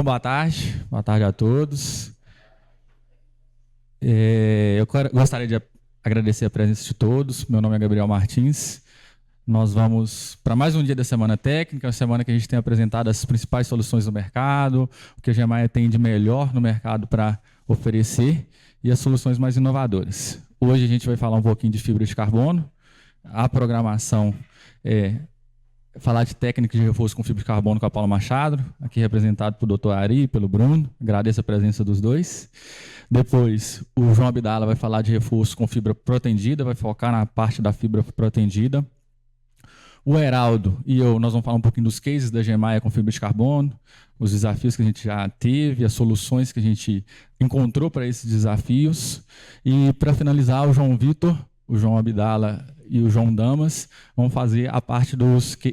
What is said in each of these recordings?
Então, boa tarde. Boa tarde a todos. Eu gostaria de agradecer a presença de todos. Meu nome é Gabriel Martins. Nós vamos para mais um dia da Semana Técnica, uma semana que a gente tem apresentado as principais soluções do mercado, o que a Gemaia tem de melhor no mercado para oferecer e as soluções mais inovadoras. Hoje a gente vai falar um pouquinho de fibra de carbono. A programação é falar de técnica de reforço com fibra de carbono com a Paula Machado, aqui representado pelo Dr. Ari e pelo Bruno. Agradeço a presença dos dois. Depois, o João Abdala vai falar de reforço com fibra protendida, vai focar na parte da fibra protendida. O Heraldo e eu, nós vamos falar um pouquinho dos cases da Gemaia com fibra de carbono, os desafios que a gente já teve, as soluções que a gente encontrou para esses desafios. E, para finalizar, o João Vitor, o João Abdala e o João Damas vão fazer a parte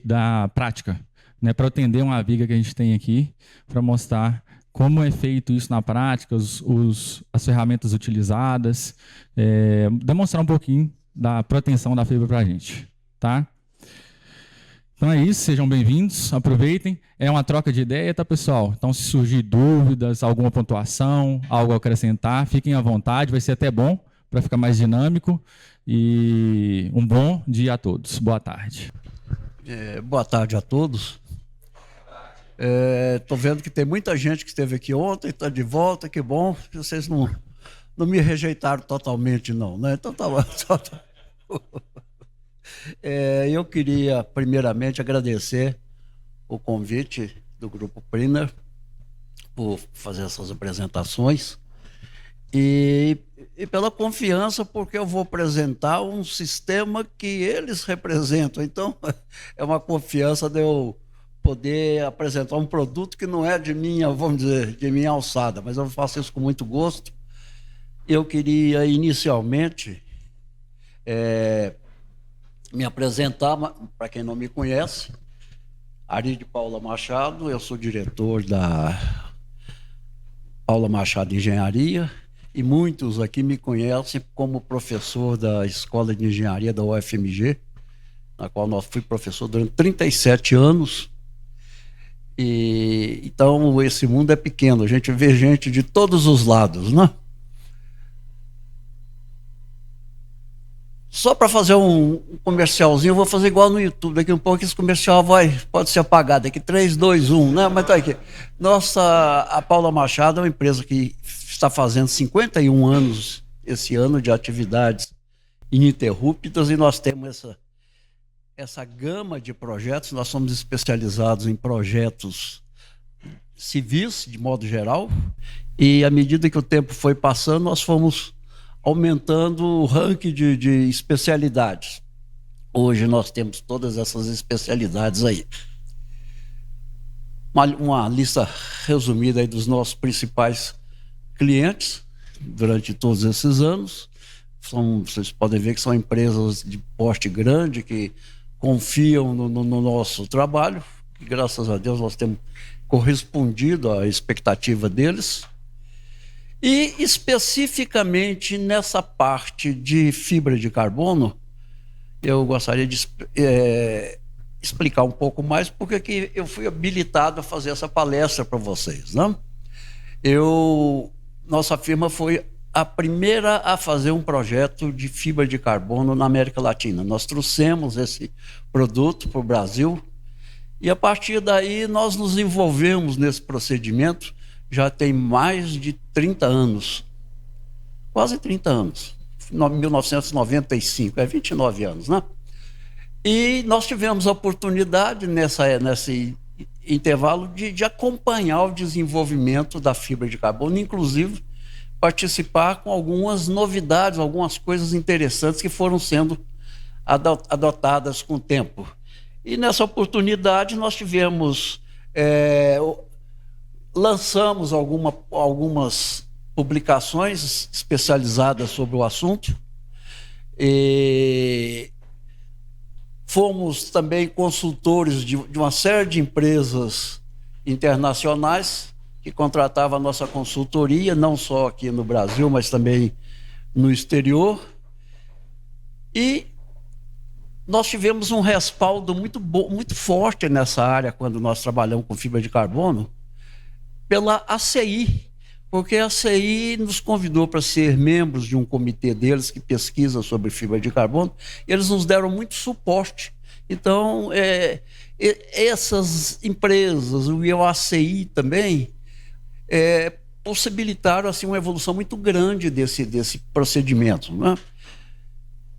da prática, né, para atender uma viga que a gente tem aqui, para mostrar como é feito isso na prática, as ferramentas utilizadas, demonstrar um pouquinho da proteção da fibra para a gente. Tá? Então é isso, sejam bem-vindos, aproveitem. É uma troca de ideia, tá, pessoal? Então, se surgir dúvidas, alguma pontuação, algo a acrescentar, fiquem à vontade, vai ser até bom para ficar mais dinâmico. E um bom dia a todos. Boa tarde. Boa tarde a todos. Estou vendo que tem muita gente que esteve aqui ontem, está de volta, que bom. Vocês não me rejeitaram totalmente, não, né? Então tá bom. Eu queria, primeiramente, agradecer o convite do Grupo Priner por fazer essas apresentações e pela confiança, porque eu vou apresentar um sistema que eles representam. Então, é uma confiança de eu poder apresentar um produto que não é de minha, vamos dizer, de minha alçada, mas eu faço isso com muito gosto. Eu queria, inicialmente, me apresentar, para quem não me conhece, Ari de Paula Machado, eu sou diretor da Paula Machado Engenharia, e muitos aqui me conhecem como professor da Escola de Engenharia da UFMG, na qual eu fui professor durante 37 anos. Então, esse mundo é pequeno, a gente vê gente de todos os lados, né? Só para fazer um comercialzinho, eu vou fazer igual no YouTube. Daqui um pouco esse comercial pode ser apagado. Daqui 3, 2, 1, né? Mas tá aqui. A Paula Machado é uma empresa que está fazendo 51 anos esse ano de atividades ininterruptas, e nós temos essa gama de projetos. Nós somos especializados em projetos civis, de modo geral, e à medida que o tempo foi passando, nós fomos aumentando o ranking de especialidades. Hoje nós temos todas essas especialidades aí. Uma lista resumida aí dos nossos principais clientes durante todos esses anos. Vocês podem ver que são empresas de porte grande que confiam no nosso trabalho, e graças a Deus nós temos correspondido à expectativa deles. E especificamente nessa parte de fibra de carbono, eu gostaria de explicar um pouco mais porque que eu fui habilitado a fazer essa palestra para vocês, né? Nossa firma foi a primeira a fazer um projeto de fibra de carbono na América Latina. Nós trouxemos esse produto para o Brasil e, a partir daí, nós nos envolvemos nesse procedimento. Já tem mais de 30 anos, quase 30 anos, 1995, 29 anos, né? E nós tivemos a oportunidade, nesse intervalo, de acompanhar o desenvolvimento da fibra de carbono, inclusive participar com algumas novidades, algumas coisas interessantes que foram sendo adotadas com o tempo. E nessa oportunidade nós lançamos algumas publicações especializadas sobre o assunto. E fomos também consultores de uma série de empresas internacionais que contratavam a nossa consultoria, não só aqui no Brasil, mas também no exterior. E nós tivemos um respaldo muito forte nessa área quando nós trabalhamos com fibra de carbono, pela ACI, porque a ACI nos convidou para ser membros de um comitê deles que pesquisa sobre fibra de carbono, e eles nos deram muito suporte. Então, essas empresas, o ACI também, possibilitaram assim, uma evolução muito grande desse procedimento, né?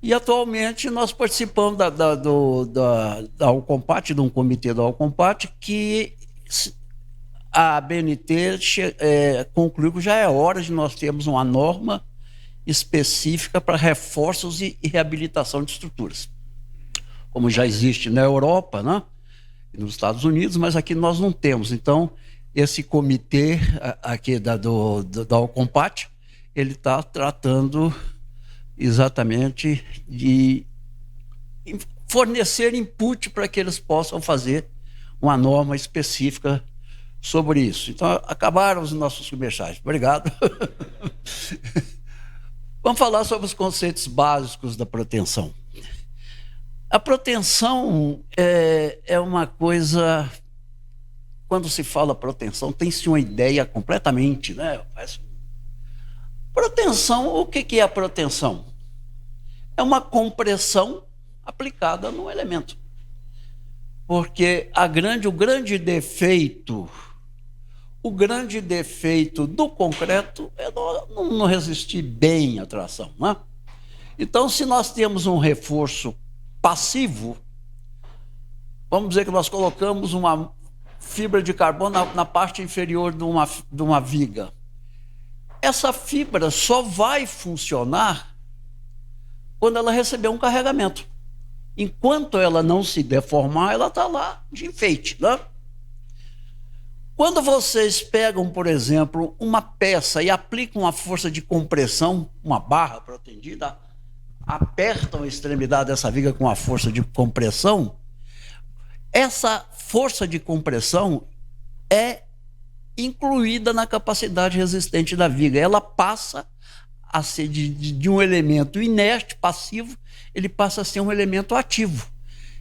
E atualmente nós participamos da Alcompat, de um comitê da Alcompat, que a ABNT concluiu que já é hora de nós termos uma norma específica para reforços e reabilitação de estruturas, como já existe na Europa, né? E nos Estados Unidos, mas aqui nós não temos. Então, esse comitê aqui da Alcompat, ele está tratando exatamente de fornecer input para que eles possam fazer uma norma específica sobre isso. Então, acabaram os nossos comerciais. Obrigado. Vamos falar sobre os conceitos básicos da proteção. A proteção é uma coisa... Quando se fala proteção, tem-se uma ideia completamente, né? Proteção, o que é a proteção? É uma compressão aplicada no elemento. Porque o grande defeito do concreto é não resistir bem à tração, né? Então, se nós temos um reforço passivo, vamos dizer que nós colocamos uma fibra de carbono na parte inferior de uma viga. Essa fibra só vai funcionar quando ela receber um carregamento. Enquanto ela não se deformar, ela está lá de enfeite, né? Quando vocês pegam, por exemplo, uma peça e aplicam uma força de compressão, uma barra protendida, apertam a extremidade dessa viga com a força de compressão, essa força de compressão é incluída na capacidade resistente da viga. Ela passa a ser de um elemento inerte, passivo, ele passa a ser um elemento ativo.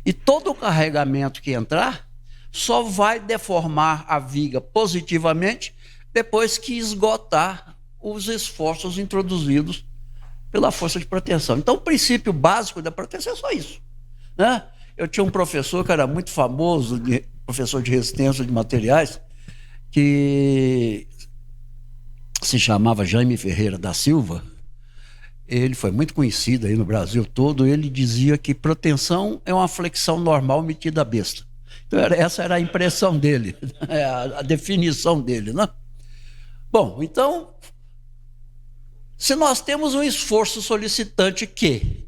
E todo o carregamento que entrar só vai deformar a viga positivamente depois que esgotar os esforços introduzidos pela força de proteção. Então, o princípio básico da proteção é só isso, né? Eu tinha um professor que era muito famoso, professor de resistência de materiais, que se chamava Jaime Ferreira da Silva. Ele foi muito conhecido aí no Brasil todo. Ele dizia que proteção é uma flexão normal metida besta. Então, essa era a impressão dele, a definição dele, né? Bom, então, se nós temos um esforço solicitante Q,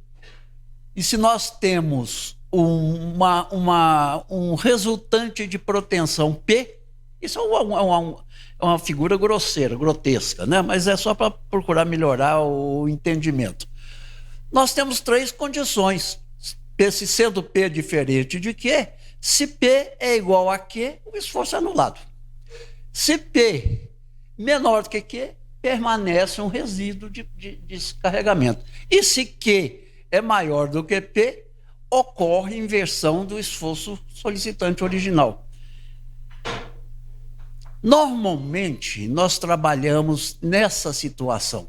e se nós temos um resultante de proteção P, isso é uma figura grosseira, grotesca, né? Mas é só para procurar melhorar o entendimento. Nós temos três condições. Se sendo P diferente de Q, se P é igual a Q, o esforço é anulado. Se P menor do que Q, permanece um resíduo de descarregamento. E se Q é maior do que P, ocorre inversão do esforço solicitante original. Normalmente, nós trabalhamos nessa situação.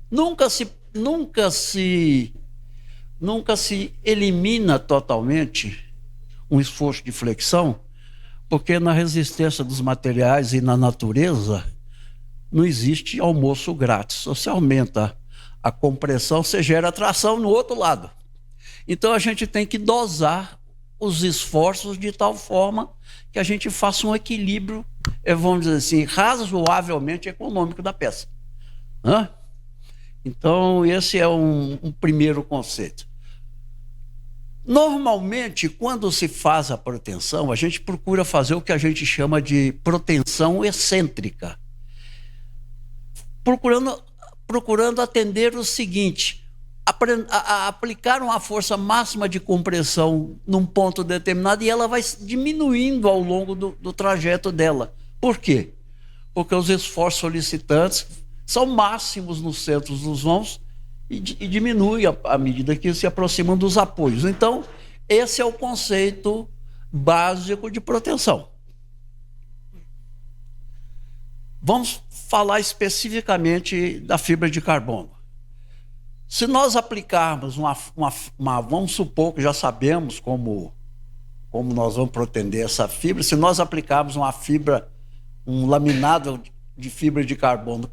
Nunca se elimina totalmente um esforço de flexão, porque na resistência dos materiais e na natureza não existe almoço grátis. Se você aumenta a compressão, você gera tração no outro lado. Então, a gente tem que dosar os esforços de tal forma que a gente faça um equilíbrio, vamos dizer assim, razoavelmente econômico da peça. Hã? Então, esse é um primeiro conceito. Normalmente, quando se faz a proteção, a gente procura fazer o que a gente chama de proteção excêntrica. Procurando atender o seguinte: aplicar uma força máxima de compressão num ponto determinado e ela vai diminuindo ao longo do trajeto dela. Por quê? Porque os esforços solicitantes são máximos nos centros dos vãos e diminui à medida que se aproximam dos apoios. Então, esse é o conceito básico de proteção. Vamos falar especificamente da fibra de carbono. Se nós aplicarmos vamos supor que já sabemos como nós vamos protender essa fibra, se nós aplicarmos um laminado de fibra de carbono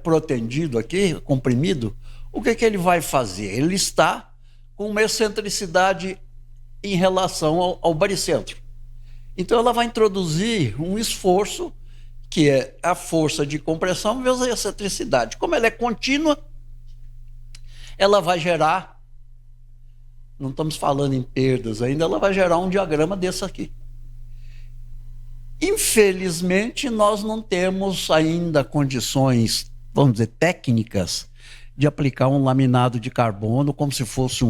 protendido aqui, comprimido, o que ele vai fazer? Ele está com uma excentricidade em relação ao baricentro. Então ela vai introduzir um esforço, que é a força de compressão vezes a excentricidade. Como ela é contínua, ela vai gerar, não estamos falando em perdas ainda, ela vai gerar um diagrama desse aqui. Infelizmente, nós não temos ainda condições, vamos dizer, técnicas, de aplicar um laminado de carbono como se fosse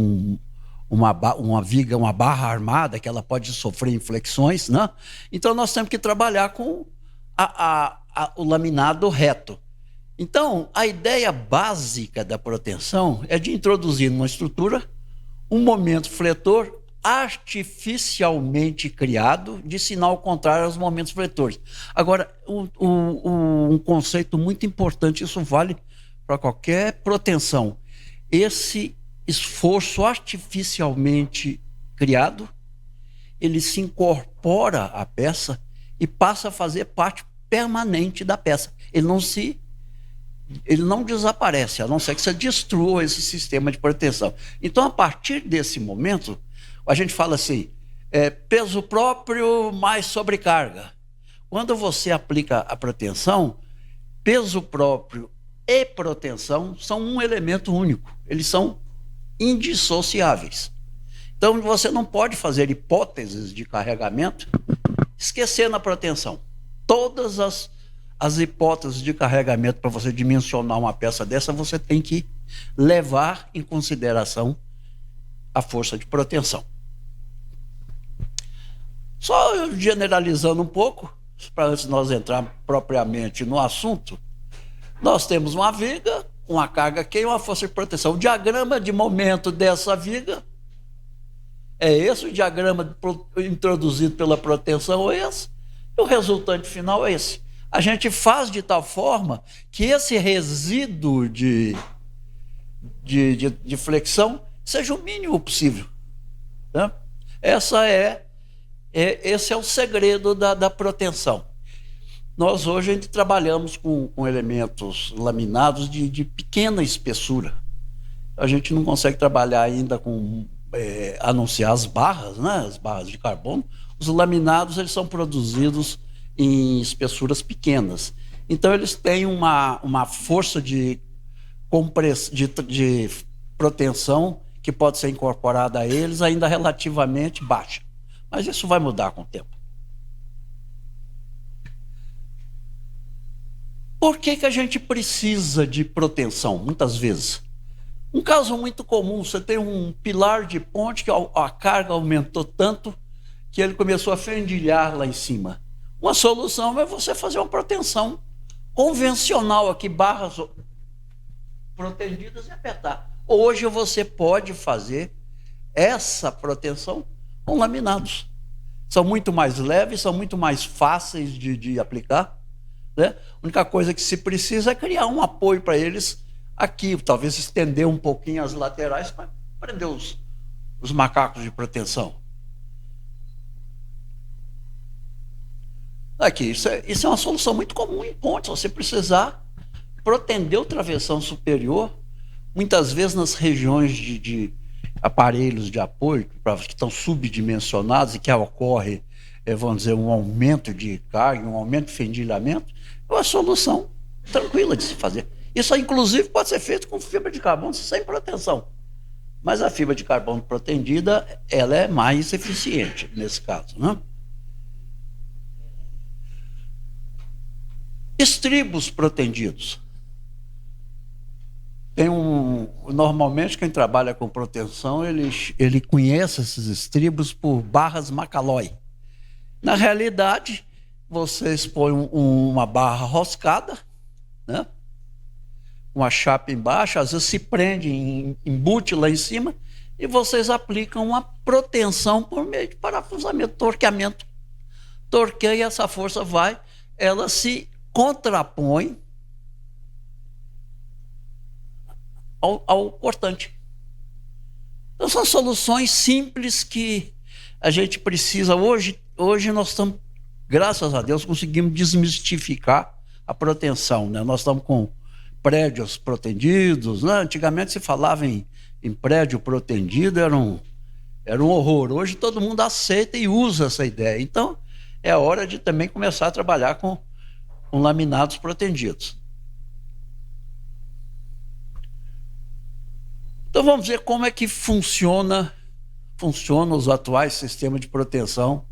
uma viga, uma barra armada, que ela pode sofrer inflexões, né? Então, nós temos que trabalhar com o laminado reto. Então, a ideia básica da proteção é de introduzir numa estrutura um momento fletor artificialmente criado de sinal contrário aos momentos fletores. Agora, um conceito muito importante, isso vale para qualquer proteção. Esse esforço artificialmente criado, ele se incorpora à peça e passa a fazer parte permanente da peça. Ele não desaparece, a não ser que você destrua esse sistema de proteção. Então, a partir desse momento, a gente fala assim, peso próprio mais sobrecarga. Quando você aplica a proteção, peso próprio e proteção são um elemento único. Eles são indissociáveis. Então, você não pode fazer hipóteses de carregamento esquecendo a proteção. Todas as hipóteses de carregamento para você dimensionar uma peça dessa, você tem que levar em consideração a força de proteção. Só generalizando um pouco, para antes de nós entrar propriamente no assunto, nós temos uma viga, uma carga Q e uma força de proteção. O diagrama de momento dessa viga é esse, o diagrama introduzido pela proteção é esse, e o resultante final é esse. A gente faz de tal forma que esse resíduo de flexão seja o mínimo possível, né? Esse é o segredo da proteção. Nós hoje a gente trabalhamos com elementos laminados de pequena espessura. A gente não consegue trabalhar ainda a não ser as barras, né? As barras de carbono. Os laminados, eles são produzidos em espessuras pequenas. Então, eles têm uma força de proteção que pode ser incorporada a eles ainda relativamente baixa. Mas isso vai mudar com o tempo. Por que a gente precisa de proteção, muitas vezes? Um caso muito comum, você tem um pilar de ponte que a carga aumentou tanto que ele começou a fendilhar lá em cima. Uma solução é você fazer uma proteção convencional aqui, barras protegidas e apertar. Hoje você pode fazer essa proteção com laminados. São muito mais leves, são muito mais fáceis de aplicar, né? A única coisa que se precisa é criar um apoio para eles aqui, talvez estender um pouquinho as laterais para prender os macacos de proteção. Aqui, isso é uma solução muito comum em pontes. Você precisar protender o travessão superior, muitas vezes nas regiões de aparelhos de apoio que estão subdimensionados e que ocorre, vamos dizer, um aumento de carga, um aumento de fendilhamento, é uma solução tranquila de se fazer. Isso, inclusive, pode ser feito com fibra de carbono sem proteção. Mas a fibra de carbono protendida, ela é mais eficiente nesse caso, né? Estribos protendidos. Normalmente, quem trabalha com proteção, ele conhece esses estribos por barras Macalói. Na realidade, vocês põem uma barra roscada, né? Uma chapa embaixo, às vezes se prende, embute lá em cima, e vocês aplicam uma proteção por meio de parafusamento, torqueamento. Torqueia, essa força ela se contrapõe ao cortante. Então, são soluções simples que a gente precisa. Hoje nós estamos, graças a Deus, conseguimos desmistificar a proteção, né? Nós estamos com prédios protegidos, né? Antigamente se falava em prédio protegido, era um horror. Hoje todo mundo aceita e usa essa ideia. Então, é hora de também começar a trabalhar com laminados protegidos. Então vamos ver como é que funcionam os atuais sistemas de proteção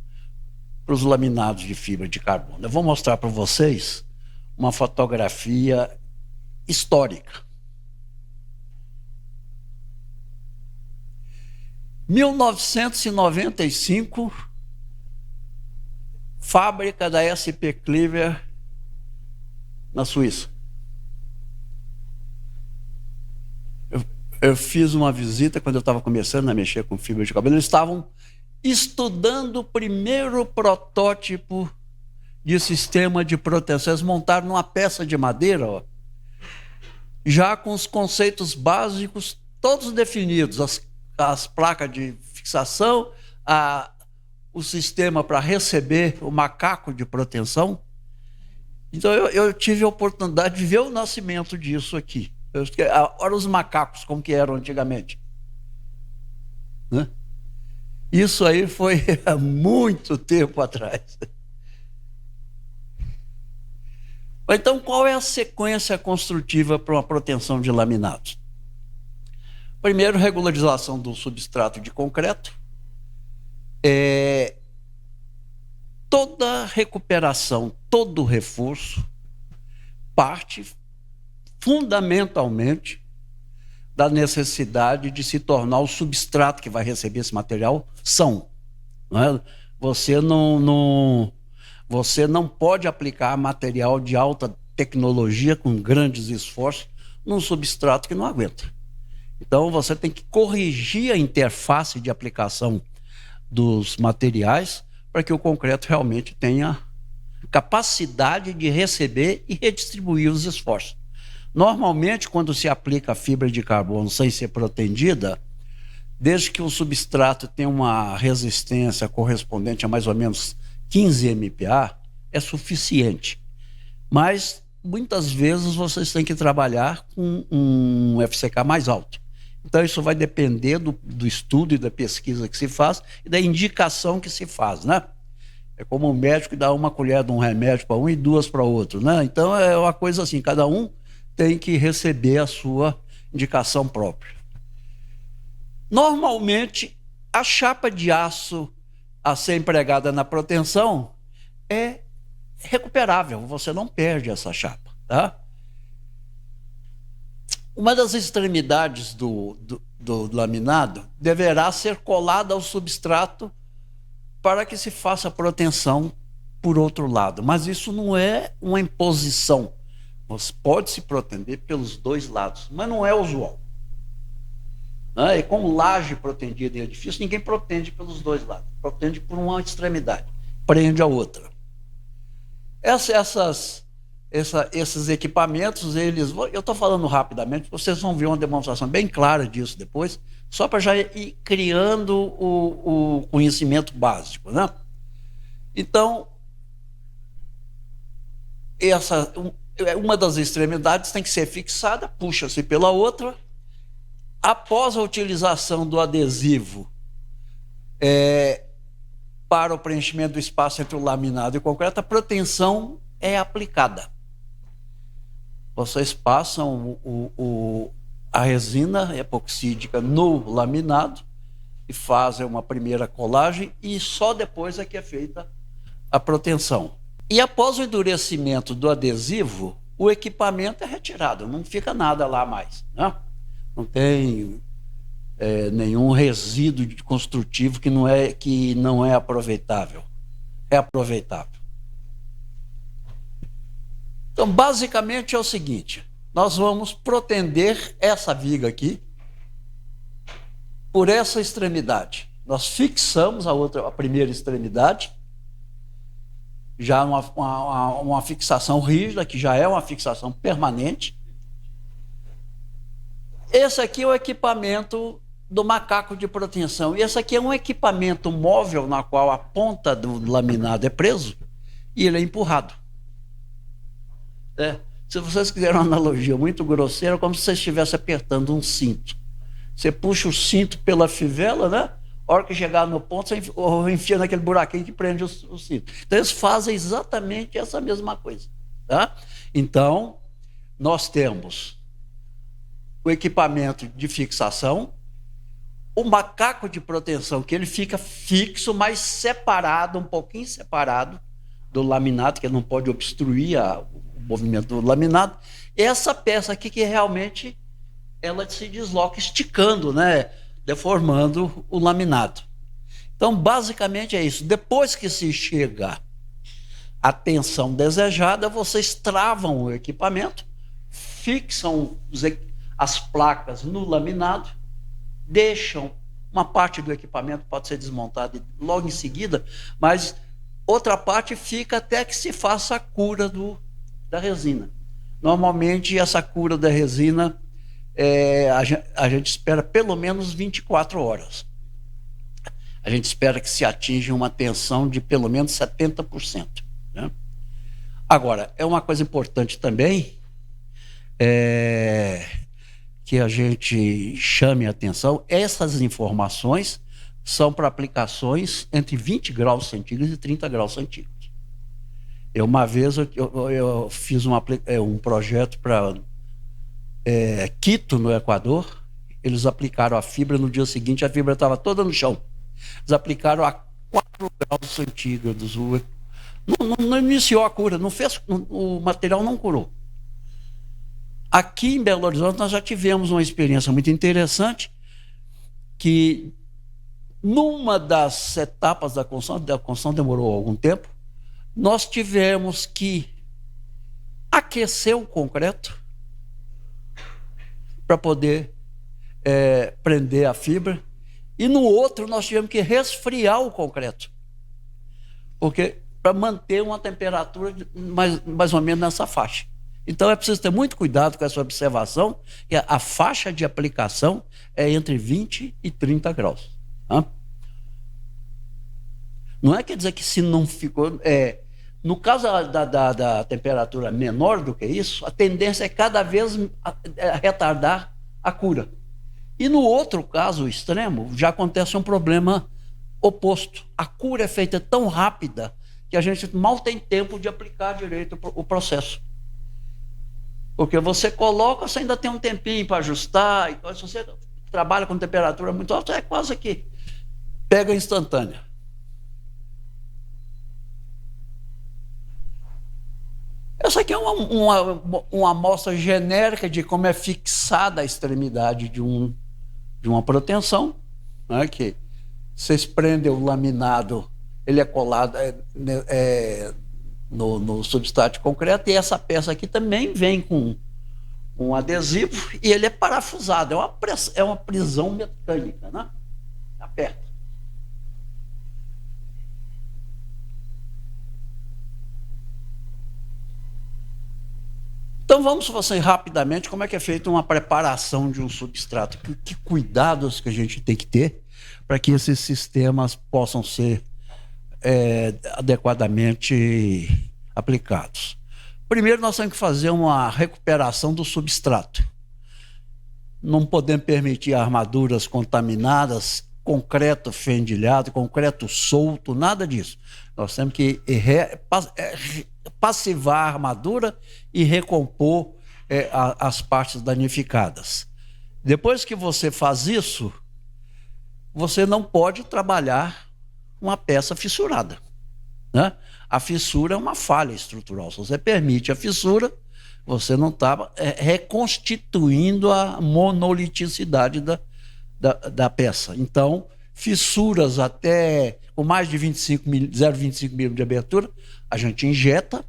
para os laminados de fibra de carbono. Eu vou mostrar para vocês uma fotografia histórica. 1995, fábrica da SP Cleaver na Suíça. Eu fiz uma visita quando eu estava começando a mexer com fibra de carbono. Eles estavam estudando o primeiro protótipo de sistema de proteção. Eles montaram numa peça de madeira, ó, já com os conceitos básicos todos definidos, as placas de fixação, o sistema para receber o macaco de proteção. Então eu tive a oportunidade de ver o nascimento disso aqui. Olha os macacos como que eram antigamente, né? Isso aí foi há muito tempo atrás. Então, qual é a sequência construtiva para uma proteção de laminados? Primeiro, regularização do substrato de concreto. Toda recuperação, todo reforço parte fundamentalmente da necessidade de se tornar o substrato que vai receber esse material são. Não é? Você não pode aplicar material de alta tecnologia com grandes esforços num substrato que não aguenta. Então você tem que corrigir a interface de aplicação dos materiais para que o concreto realmente tenha capacidade de receber e redistribuir os esforços. Normalmente, quando se aplica a fibra de carbono sem ser protegida, desde que o substrato tenha uma resistência correspondente a mais ou menos 15 MPa, é suficiente. Mas, muitas vezes, vocês têm que trabalhar com um FCK mais alto. Então, isso vai depender do estudo e da pesquisa que se faz e da indicação que se faz, né? É como um médico dá uma colher de um remédio para um e duas para outro, né? Então, é uma coisa assim, cada um tem que receber a sua indicação própria. Normalmente, a chapa de aço a ser empregada na proteção é recuperável, você não perde essa chapa, tá? Uma das extremidades do laminado deverá ser colada ao substrato para que se faça proteção por outro lado, mas isso não é uma imposição. Você pode se proteger pelos dois lados, mas não é usual. Né? E como laje protegida em edifício, ninguém protege pelos dois lados. Protege por uma extremidade, prende a outra. Esses equipamentos, eu estou falando rapidamente, vocês vão ver uma demonstração bem clara disso depois, só para já ir criando o conhecimento básico, né? Então, uma das extremidades tem que ser fixada, puxa-se pela outra. Após a utilização do adesivo para o preenchimento do espaço entre o laminado e o concreto, a proteção é aplicada. Vocês passam a resina epoxídica no laminado e fazem uma primeira colagem e só depois é que é feita a proteção. E após o endurecimento do adesivo, o equipamento é retirado, não fica nada lá mais, né? Não tem nenhum resíduo construtivo que não é aproveitável. É aproveitável. Então, basicamente é o seguinte, nós vamos protender essa viga aqui por essa extremidade. Nós fixamos a primeira extremidade, já uma fixação rígida, que já é uma fixação permanente. Esse aqui é o equipamento do macaco de proteção. E esse aqui é um equipamento móvel na qual a ponta do laminado é preso e ele é empurrado. Se vocês quiserem uma analogia muito grosseira, é como se você estivesse apertando um cinto. Você puxa o cinto pela fivela, né? A hora que chegar no ponto, você enfia naquele buraquinho que prende o cinto. Então, eles fazem exatamente essa mesma coisa. Tá? Então, nós temos o equipamento de fixação, o macaco de proteção, que ele fica fixo, mas separado, um pouquinho separado do laminado, que ele não pode obstruir o movimento do laminado. Essa peça aqui que realmente ela se desloca esticando, né? Deformando o laminado. Então, basicamente é isso. Depois que se chega à tensão desejada, vocês travam o equipamento, fixam as placas no laminado, deixam uma parte do equipamento, pode ser desmontada logo em seguida, mas outra parte fica até que se faça a cura da resina. Normalmente, essa cura da resina, a gente espera pelo menos 24 horas. A gente espera que se atinja uma tensão de pelo menos 70%. Né? Agora, é uma coisa importante também, que a gente chame a atenção, essas informações são para aplicações entre 20 graus centígrados e 30 graus centígrados. Uma vez eu fiz um projeto para Quito, no Equador. Eles aplicaram a fibra, no dia seguinte a fibra estava toda no chão. Eles aplicaram a 4 graus centígrados. Não iniciou a cura, o material não curou. Aqui em Belo Horizonte nós já tivemos uma experiência muito interessante, que numa das etapas da construção demorou algum tempo, nós tivemos que aquecer o concreto para poder prender a fibra, e no outro nós tivemos que resfriar o concreto, porque para manter uma temperatura mais ou menos nessa faixa. Então é preciso ter muito cuidado com essa observação, que a faixa de aplicação é entre 20 e 30 graus. Tá? Não é quer dizer que se não ficou... no caso da temperatura menor do que isso, a tendência é cada vez retardar a cura. E no outro caso extremo, já acontece um problema oposto. A cura é feita tão rápida que a gente mal tem tempo de aplicar direito o processo. Porque você coloca, você ainda tem um tempinho para ajustar. Então, se você trabalha com temperatura muito alta, é quase que pega instantânea. Essa aqui é uma amostra genérica de como é fixada a extremidade de uma proteção, né, que vocês prendem o laminado, ele é colado no substrato de concreto, e essa peça aqui também vem com um adesivo e ele é parafusado, é uma prisão mecânica, né? Aperta. Então vamos fazer rapidamente como é que é feita uma preparação de um substrato, que cuidados que a gente tem que ter para que esses sistemas possam ser adequadamente aplicados. Primeiro, nós temos que fazer uma recuperação do substrato. Não podemos permitir armaduras contaminadas, concreto fendilhado, concreto solto, nada disso. Nós temos que passivar a armadura e recompor as partes danificadas. Depois que você faz isso, você não pode trabalhar uma peça fissurada, né? A fissura é uma falha estrutural. Se você permite a fissura, você não está reconstituindo a monoliticidade da peça. Então, fissuras até com mais de 0,25 milímetros de abertura, a gente injeta.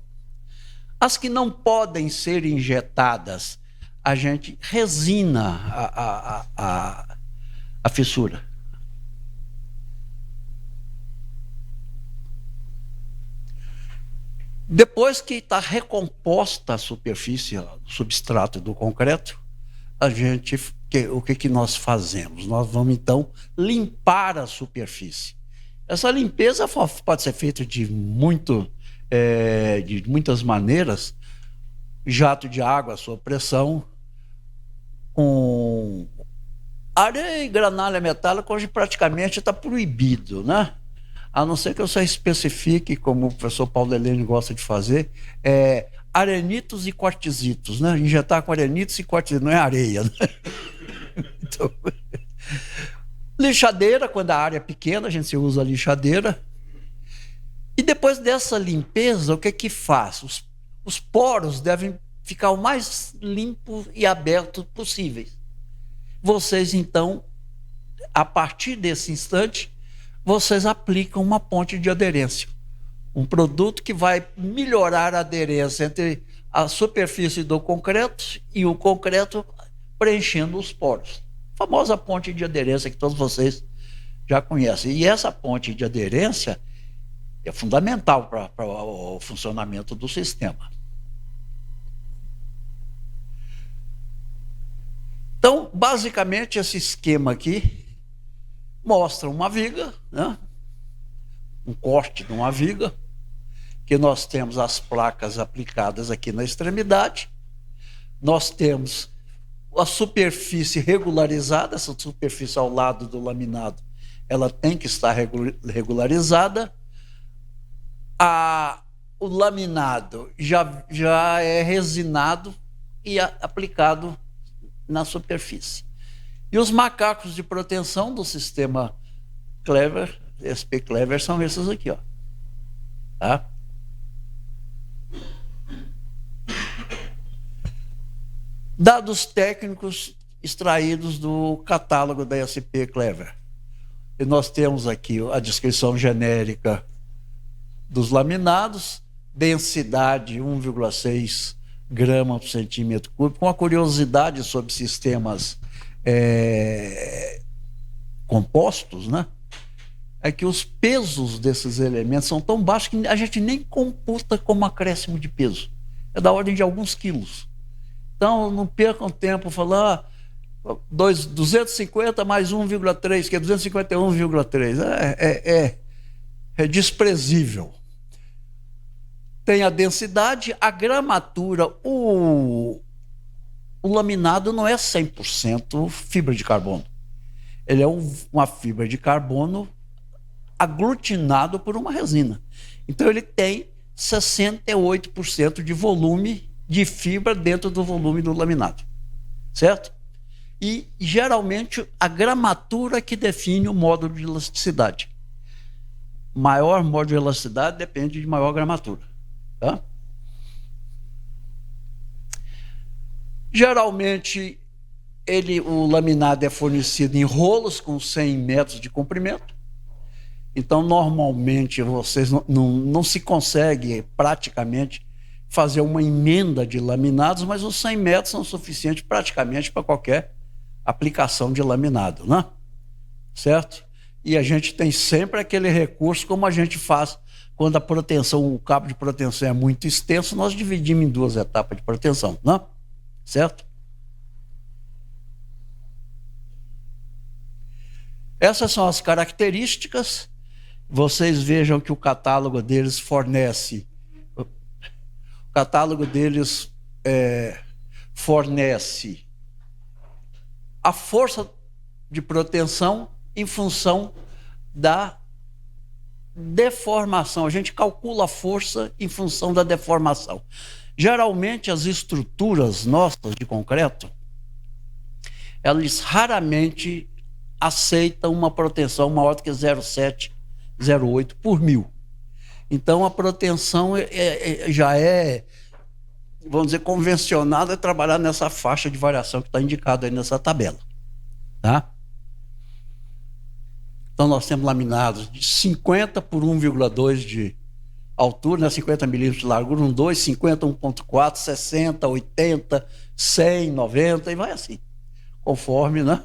As que não podem ser injetadas, a gente resina a fissura. Depois que está recomposta a superfície, o substrato do concreto, o que nós fazemos? Nós vamos, então, limpar a superfície. Essa limpeza pode ser feita de muitas maneiras. Jato de água sob pressão, com areia e granalha metálica, hoje praticamente está proibido, né? A não ser que você especifique, como o professor Paulo Helene gosta de fazer, arenitos e quartzitos, né? Injetar com arenitos e quartzitos, não é areia, né? Então, lixadeira, quando a área é pequena, a gente usa a lixadeira. E depois dessa limpeza, o que faz? Os poros devem ficar o mais limpos e abertos possíveis. Vocês, então, a partir desse instante, vocês aplicam uma ponte de aderência. Um produto que vai melhorar a aderência entre a superfície do concreto e o concreto preenchendo os poros. A famosa ponte de aderência que todos vocês já conhecem. E essa ponte de aderência é fundamental para o funcionamento do sistema. Então, basicamente, esse esquema aqui mostra uma viga, né? Um corte de uma viga, que nós temos as placas aplicadas aqui na extremidade, nós temos a superfície regularizada, essa superfície ao lado do laminado, ela tem que estar regularizada. O laminado já é resinado e aplicado na superfície. E os macacos de proteção do sistema Clever, SP Clever, são esses aqui, ó. Tá? Dados técnicos extraídos do catálogo da SP Clever. E nós temos aqui a descrição genérica dos laminados, densidade 1,6 grama por centímetro cúbico. Uma curiosidade sobre sistemas compostos, né? É que os pesos desses elementos são tão baixos que a gente nem computa como acréscimo de peso. É da ordem de alguns quilos. Então, não percam tempo falando 250 mais 1,3, que é 251,3. É desprezível. Tem a densidade, a gramatura. O laminado não é 100% fibra de carbono. Ele é uma fibra de carbono aglutinado por uma resina. Então, ele tem 68% de volume de fibra dentro do volume do laminado. Certo? E, geralmente, a gramatura que define o módulo de elasticidade. Maior módulo de elasticidade depende de maior gramatura. Tá? Geralmente, o laminado é fornecido em rolos com 100 metros de comprimento. Então, normalmente, vocês não se consegue praticamente fazer uma emenda de laminados, mas os 100 metros são suficientes praticamente para qualquer aplicação de laminado, né? Certo? E a gente tem sempre aquele recurso, como a gente faz quando o cabo de proteção é muito extenso, nós dividimos em 2 etapas de proteção, né? Certo? Essas são as características. Vocês vejam que o catálogo deles fornece a força de proteção em função da deformação. A gente calcula a força em função da deformação. Geralmente, as estruturas nossas de concreto, elas raramente aceitam uma proteção maior do que 0,7, 0,8 por 1000. Então, a proteção já é, vamos dizer, convencionada, trabalhar nessa faixa de variação que está indicada aí nessa tabela. Tá? Então, nós temos laminados de 50 por 1,2 de altura, né? 50 milímetros de largura, 1,2, 50, 1,4, 60, 80, 100, 90, e vai assim, conforme, né,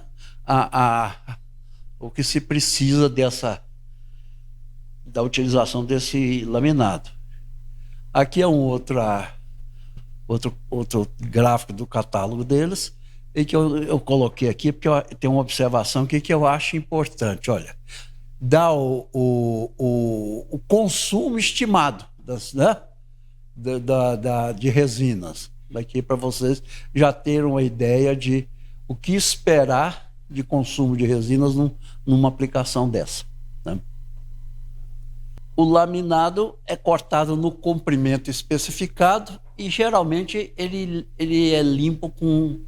o que se precisa da utilização desse laminado. Aqui é um outro gráfico do catálogo deles, e que eu coloquei aqui porque tem uma observação aqui que eu acho importante. Olha, dá o consumo estimado de resinas, daqui para vocês já terem uma ideia de o que esperar de consumo de resinas numa aplicação dessa, né? O laminado é cortado no comprimento especificado e geralmente ele é limpo com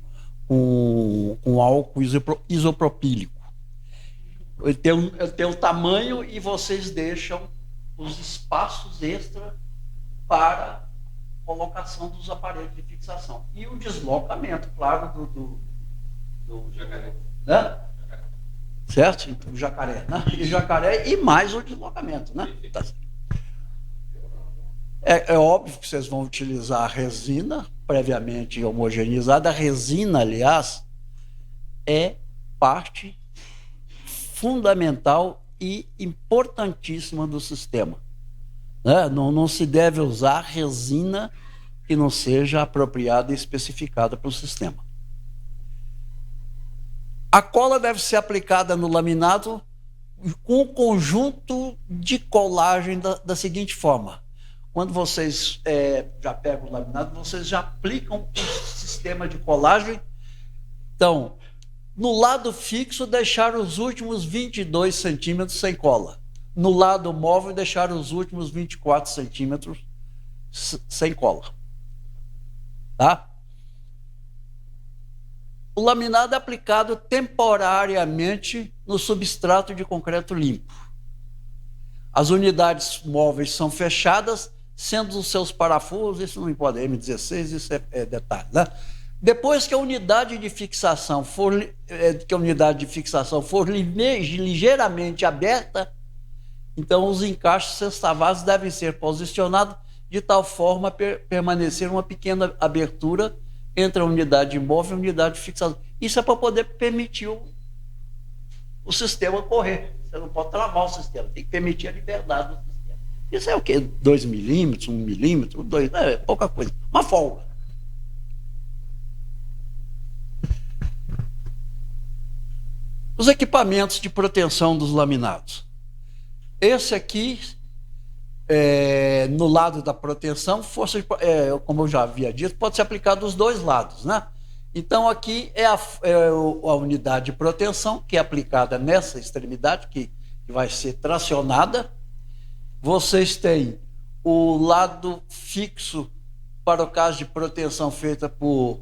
álcool isopropílico. Ele tem um tamanho e vocês deixam os espaços extra para colocação dos aparelhos de fixação. E o deslocamento, claro, do jacaré. Né? Certo? Então, o jacaré, né? E jacaré e mais o deslocamento, né? Tá. É óbvio que vocês vão utilizar a resina previamente homogeneizada. A resina, aliás, é parte fundamental e importantíssima do sistema, né? Não se deve usar resina que não seja apropriada e especificada para o sistema. A cola deve ser aplicada no laminado com um conjunto de colagem da seguinte forma. Quando vocês já pegam o laminado, vocês já aplicam o sistema de colagem. Então, no lado fixo, deixar os últimos 22 centímetros sem cola. No lado móvel, deixar os últimos 24 centímetros sem cola. Tá? O laminado é aplicado temporariamente no substrato de concreto limpo. As unidades móveis são fechadas, sendo os seus parafusos, isso não importa, M16, isso é detalhe, né? Depois que a unidade de fixação for ligeiramente aberta, então os encaixes sextavados devem ser posicionados de tal forma a permanecer uma pequena abertura entre a unidade móvel e a unidade de fixação. Isso é para poder permitir o sistema correr. Você não pode travar o sistema, tem que permitir a liberdade do sistema. Isso é o quê? 2 milímetros, 1 milímetro, 2, é pouca coisa. Uma folga. Os equipamentos de proteção dos laminados. Esse aqui, no lado da proteção, como eu já havia dito, pode ser aplicado dos dois lados, né? Então, aqui é a unidade de proteção, que é aplicada nessa extremidade, que vai ser tracionada. Vocês têm o lado fixo para o caso de proteção feita por...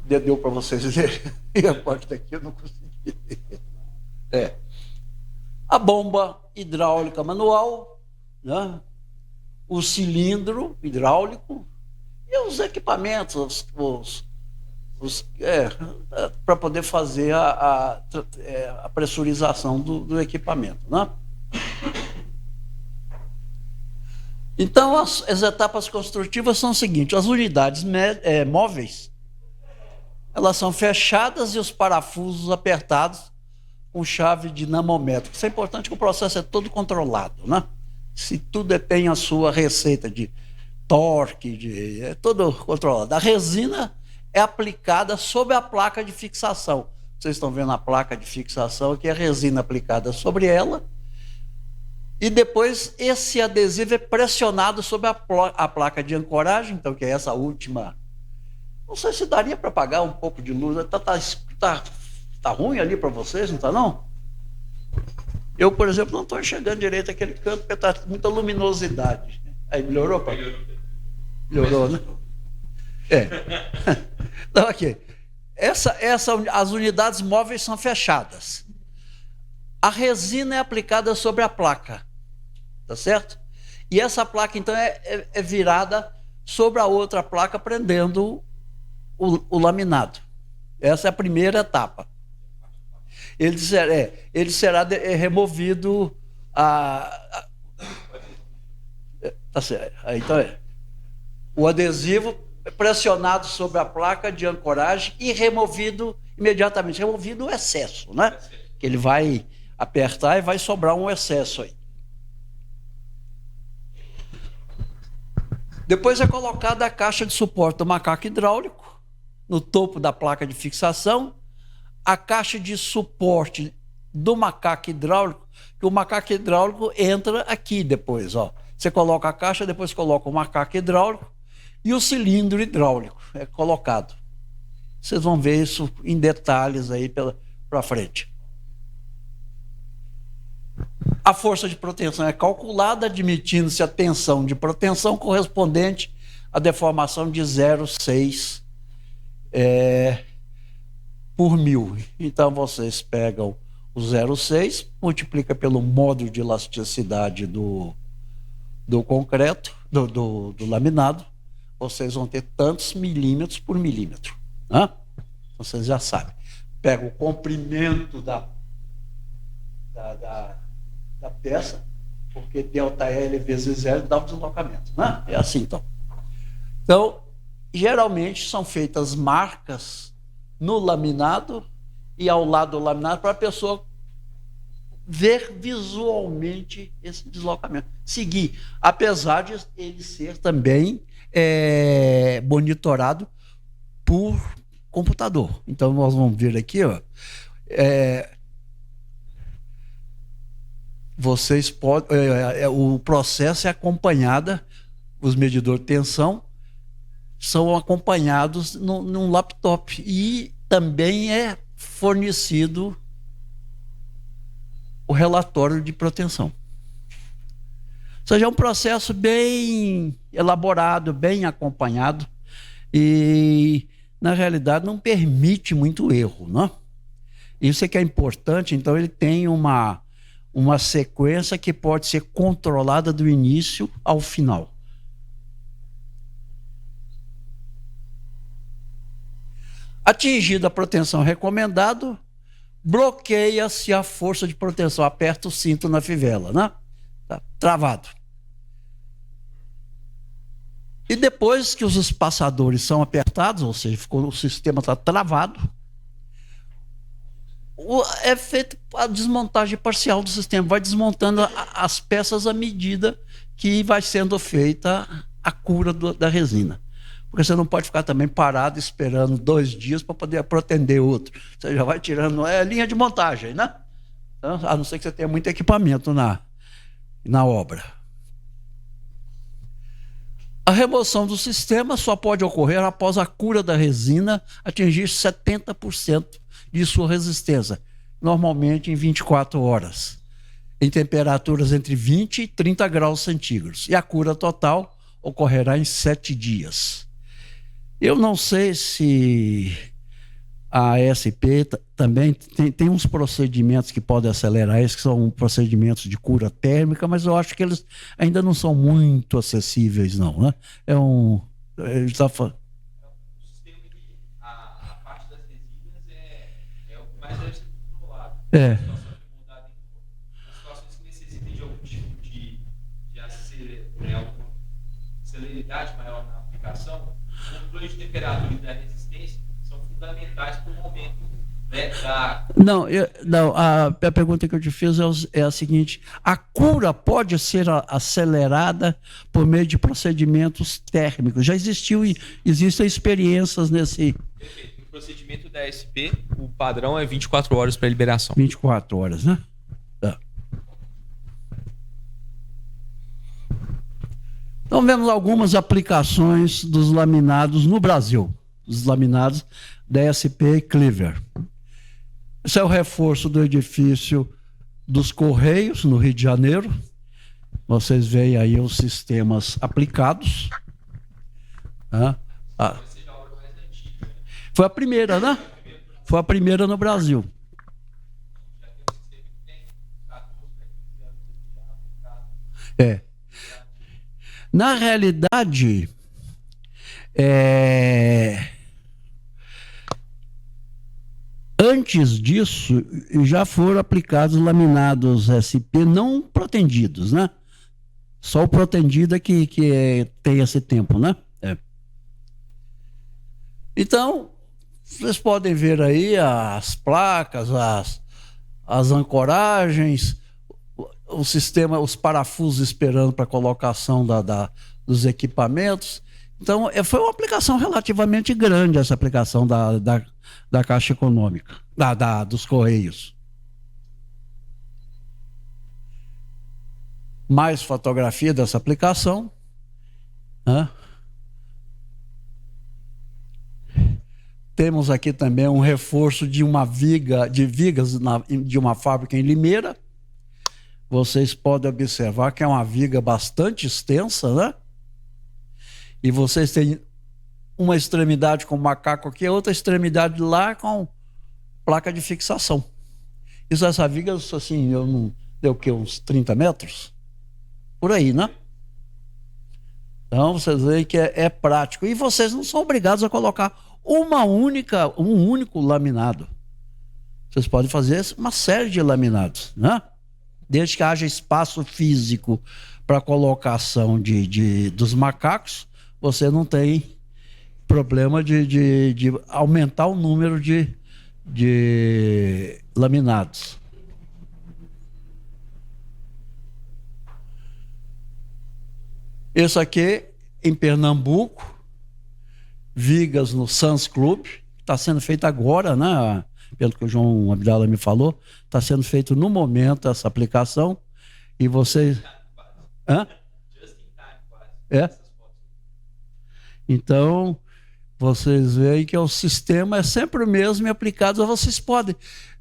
Deu para vocês verem. E a parte daqui eu não consegui. A bomba hidráulica manual, né? O cilindro hidráulico e os equipamentos, para poder fazer a pressurização do equipamento, né? Então, as etapas construtivas são as seguintes: as unidades móveis, elas são fechadas e os parafusos apertados com chave dinamométrica. Isso é importante, que o processo é todo controlado, né? Se tudo tem a sua receita de torque, é todo controlado. A resina é aplicada sobre a placa de fixação. Vocês estão vendo a placa de fixação aqui, a resina aplicada sobre ela. E depois esse adesivo é pressionado sobre a placa de ancoragem, então, que é essa última. Não sei se daria para apagar um pouco de luz. Tá ruim ali para vocês, não está não? Eu, por exemplo, não estou enxergando direito aquele canto, porque está muita luminosidade. Aí melhorou, pai? Melhorou, né? Então, aqui. As unidades móveis são fechadas. A resina é aplicada sobre a placa, tá certo? E essa placa, então, é virada sobre a outra placa, prendendo o laminado. Essa é a primeira etapa. Ele será removido tá certo. Então o adesivo é pressionado sobre a placa de ancoragem e removido imediatamente. Removido o excesso, né? Que ele vai apertar e vai sobrar um excesso aí. Depois é colocada a caixa de suporte do macaco hidráulico no topo da placa de fixação, a caixa de suporte do macaco hidráulico, que o macaco hidráulico entra aqui depois, ó. Você coloca a caixa, depois coloca o macaco hidráulico e o cilindro hidráulico é colocado. Vocês vão ver isso em detalhes aí para frente. A força de proteção é calculada admitindo-se a tensão de proteção correspondente à deformação de 0,6 por 1000. Então vocês pegam o 0,6, multiplica pelo módulo de elasticidade do concreto, do laminado, vocês vão ter tantos milímetros por milímetro. Né? Vocês já sabem. Pega o comprimento da peça, porque ΔL vezes L dá um deslocamento. Né? É assim, então. Então, geralmente são feitas marcas no laminado e ao lado do laminado para a pessoa ver visualmente esse deslocamento. Seguir, apesar de ele ser também monitorado por computador. Então, nós vamos ver aqui, ó. Vocês podem... o processo é acompanhado, os medidores de tensão são acompanhados num laptop e também é fornecido o relatório de proteção. Ou seja, é um processo bem elaborado, bem acompanhado e, na realidade, não permite muito erro, né? Isso é que é importante. Então, ele tem uma sequência que pode ser controlada do início ao final. Atingida a proteção recomendada, bloqueia-se a força de proteção. Aperta o cinto na fivela, né? Tá travado. E depois que os espaçadores são apertados, ou seja, o sistema está travado, é feita a desmontagem parcial do sistema. Vai desmontando as peças à medida que vai sendo feita a cura da resina. Porque você não pode ficar também parado esperando 2 dias para poder protender outro. Você já vai tirando, linha de montagem, né? Então, a não ser que você tenha muito equipamento na obra. A remoção do sistema só pode ocorrer após a cura da resina atingir 70% de sua resistência, normalmente em 24 horas, em temperaturas entre 20 e 30 graus centígrados. E a cura total ocorrerá em 7 dias. Eu não sei se a ASP também tem uns procedimentos que podem acelerar isso, que são procedimentos de cura térmica, mas eu acho que eles ainda não são muito acessíveis, não, né? Ele está falando. A parte das resinas é o que mais deve ser controlado. As situações que necessitem de algum tipo de celeridade maior na aplicação, o controle de temperatura e da resistência são fundamentais para o momento da... Não, a pergunta que eu te fiz é a seguinte: a cura pode ser acelerada por meio de procedimentos térmicos? Já existem experiências nesse... Perfeito. No procedimento da ASP, o padrão é 24 horas para liberação. 24 horas, né? Tá. Então, vemos algumas aplicações dos laminados no Brasil. Os laminados da ASP Cleaver. Esse é o reforço do edifício dos Correios, no Rio de Janeiro. Vocês veem aí os sistemas aplicados. Foi a primeira, né? Foi a primeira no Brasil. Na realidade, antes disso, já foram aplicados laminados SP não protendidos, né? Só o protendido é que tem esse tempo, né? Então, vocês podem ver aí as placas, as ancoragens, o sistema, os parafusos esperando para a colocação dos equipamentos. Então, foi uma aplicação relativamente grande, essa aplicação da Caixa Econômica, dos Correios. Mais fotografia dessa aplicação. Temos aqui também um reforço de vigas de uma fábrica em Limeira. Vocês podem observar que é uma viga bastante extensa, né? E vocês têm uma extremidade com macaco aqui, outra extremidade lá com placa de fixação. Essa viga, assim, deu o quê? Uns 30 metros? Por aí, né? Então, vocês veem que é prático. E vocês não são obrigados a colocar um único laminado. Vocês podem fazer uma série de laminados, né? Desde que haja espaço físico para colocação dos macacos, você não tem problema de aumentar o número de laminados. Esse aqui, em Pernambuco, vigas no Suns Club, está sendo feito agora, né? Pelo que o João Abdala me falou, está sendo feito no momento essa aplicação. E vocês... Então, vocês veem que o sistema é sempre o mesmo e aplicado.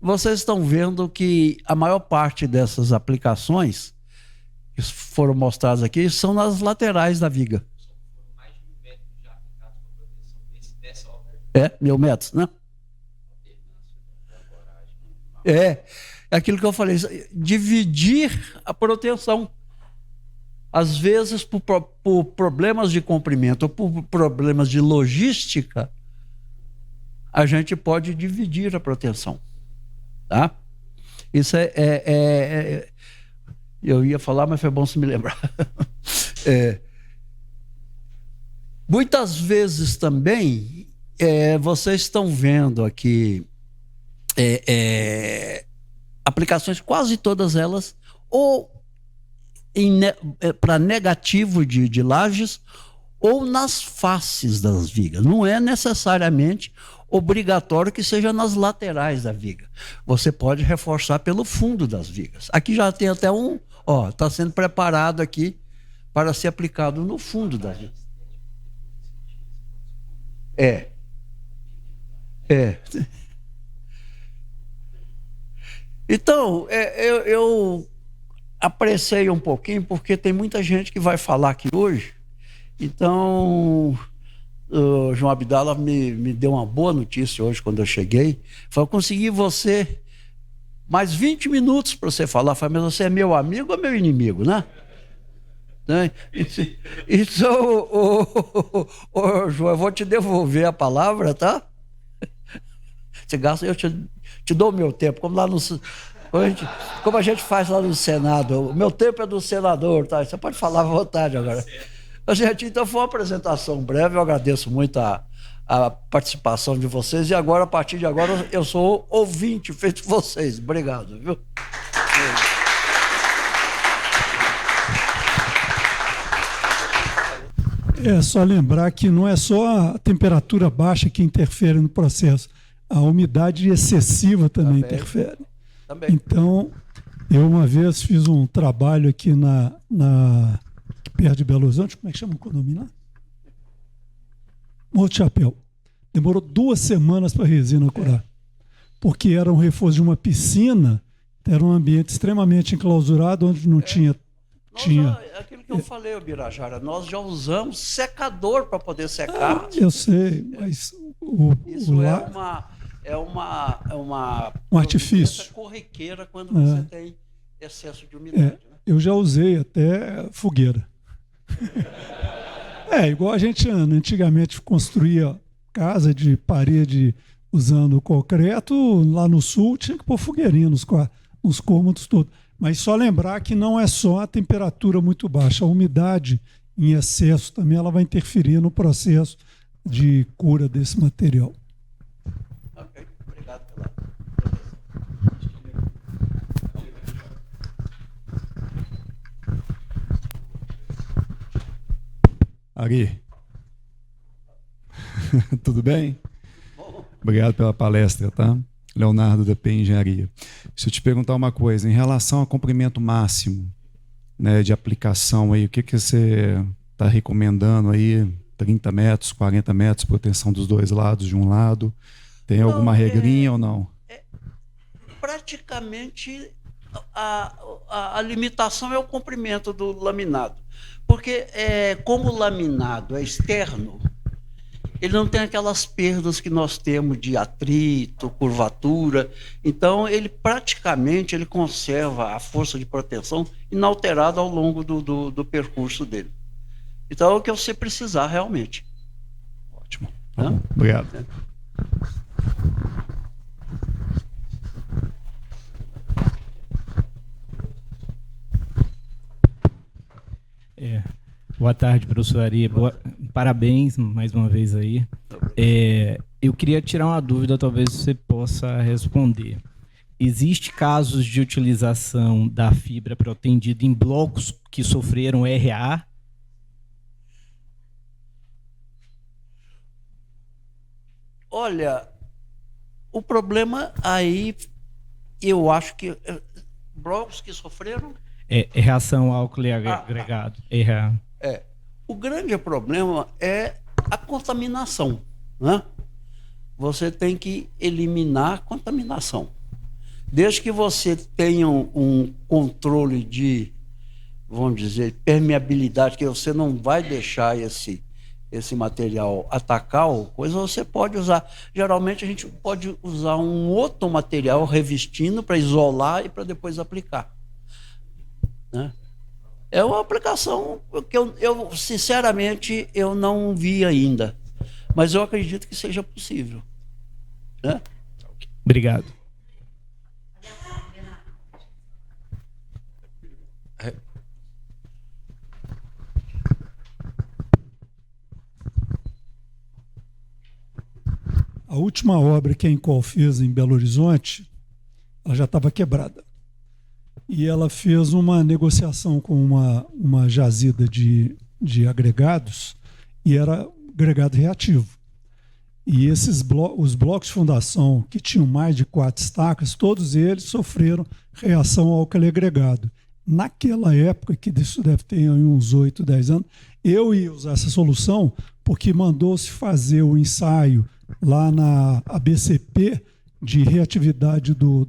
Vocês estão vendo que a maior parte dessas aplicações que foram mostradas aqui são nas laterais da viga. Mais de 1.000 metros já aplicados com proteção dessa obra. 1.000 metros, né? É aquilo que eu falei, dividir a proteção. Às vezes, por problemas de comprimento ou por problemas de logística, a gente pode dividir a proteção. Tá? Isso eu ia falar, mas foi bom se me lembrar. Muitas vezes também, vocês estão vendo aqui aplicações, quase todas elas, ou para negativo de lajes, ou nas faces das vigas. Não é necessariamente obrigatório que seja nas laterais da viga. Você pode reforçar pelo fundo das vigas. Aqui já tem até está sendo preparado aqui para ser aplicado no fundo da viga. Então, eu apressei um pouquinho, porque tem muita gente que vai falar aqui hoje. Então, o João Abdala me deu uma boa notícia hoje, quando eu cheguei. Falou: eu consegui você mais 20 minutos para você falar. Eu falei: mas você é meu amigo ou meu inimigo, né? Então, João, eu vou te devolver a palavra, tá? Você gasta, eu te dou o meu tempo, como a gente faz lá no Senado. O meu tempo é do senador, tá? Você pode falar à vontade agora. Gente, então foi uma apresentação breve. Eu agradeço muito a participação de vocês. E agora, a partir de agora, eu sou ouvinte feito de vocês. Obrigado, viu? É só lembrar que não é só a temperatura baixa que interfere no processo. A umidade excessiva também interfere. Então, eu uma vez fiz um trabalho aqui perto de Belo Horizonte. Como é que chama o condomínio lá? Morro de Chapéu. Demorou 2 semanas para a resina curar. Porque era um reforço de uma piscina, era um ambiente extremamente enclausurado, onde não tinha... Aquilo que eu falei, Birajara, nós já usamos secador para poder secar. Eu sei, mas... Isso é um artifício corriqueira quando você tem excesso de umidade. Né? Eu já usei até fogueira. Igual a gente antigamente construía casa de parede usando concreto, lá no sul tinha que pôr fogueirinha nos cômodos todos. Mas só lembrar que não é só a temperatura muito baixa, a umidade em excesso também ela vai interferir no processo de cura desse material. Ok, obrigado pela... Ari, tudo bem? Obrigado pela palestra, tá? Leonardo da P Engenharia. Se eu te perguntar uma coisa, em relação ao comprimento máximo, né, de aplicação aí, o que você está recomendando aí? 30 metros, 40 metros, proteção dos dois lados de um lado? Tem alguma regrinha ou não? Praticamente a limitação é o comprimento do laminado. Porque como o laminado é externo, ele não tem aquelas perdas que nós temos de atrito, curvatura. Então, ele praticamente conserva a força de proteção inalterada ao longo do percurso dele. Então, é o que você precisar realmente. Ótimo. Tá bom. Obrigado. Boa tarde, professor Ari. Parabéns mais uma vez aí. Eu queria tirar uma dúvida, talvez você possa responder. Existe casos de utilização da fibra protendida em blocos que sofreram RA? Olha, o problema aí, eu acho que blocos que sofreram... reação álcool agregado. O grande problema é a contaminação, né? Você tem que eliminar a contaminação. Desde que você tenha um controle de, vamos dizer, permeabilidade, que você não vai deixar esse material atacar ou coisa, você pode usar. Geralmente a gente pode usar um outro material revestindo para isolar e para depois aplicar, né? É uma aplicação que eu sinceramente, eu não vi ainda. Mas eu acredito que seja possível, né? Obrigado. A última obra que a Encol fez em Belo Horizonte, ela já estava quebrada. E ela fez uma negociação com uma jazida de agregados, e era agregado reativo. E os blocos de fundação, que tinham mais de 4 estacas, todos eles sofreram reação ao álcool agregado. Naquela época, que isso deve ter uns 8, 10 anos, eu ia usar essa solução porque mandou-se fazer o ensaio lá na ABCP, de reatividade do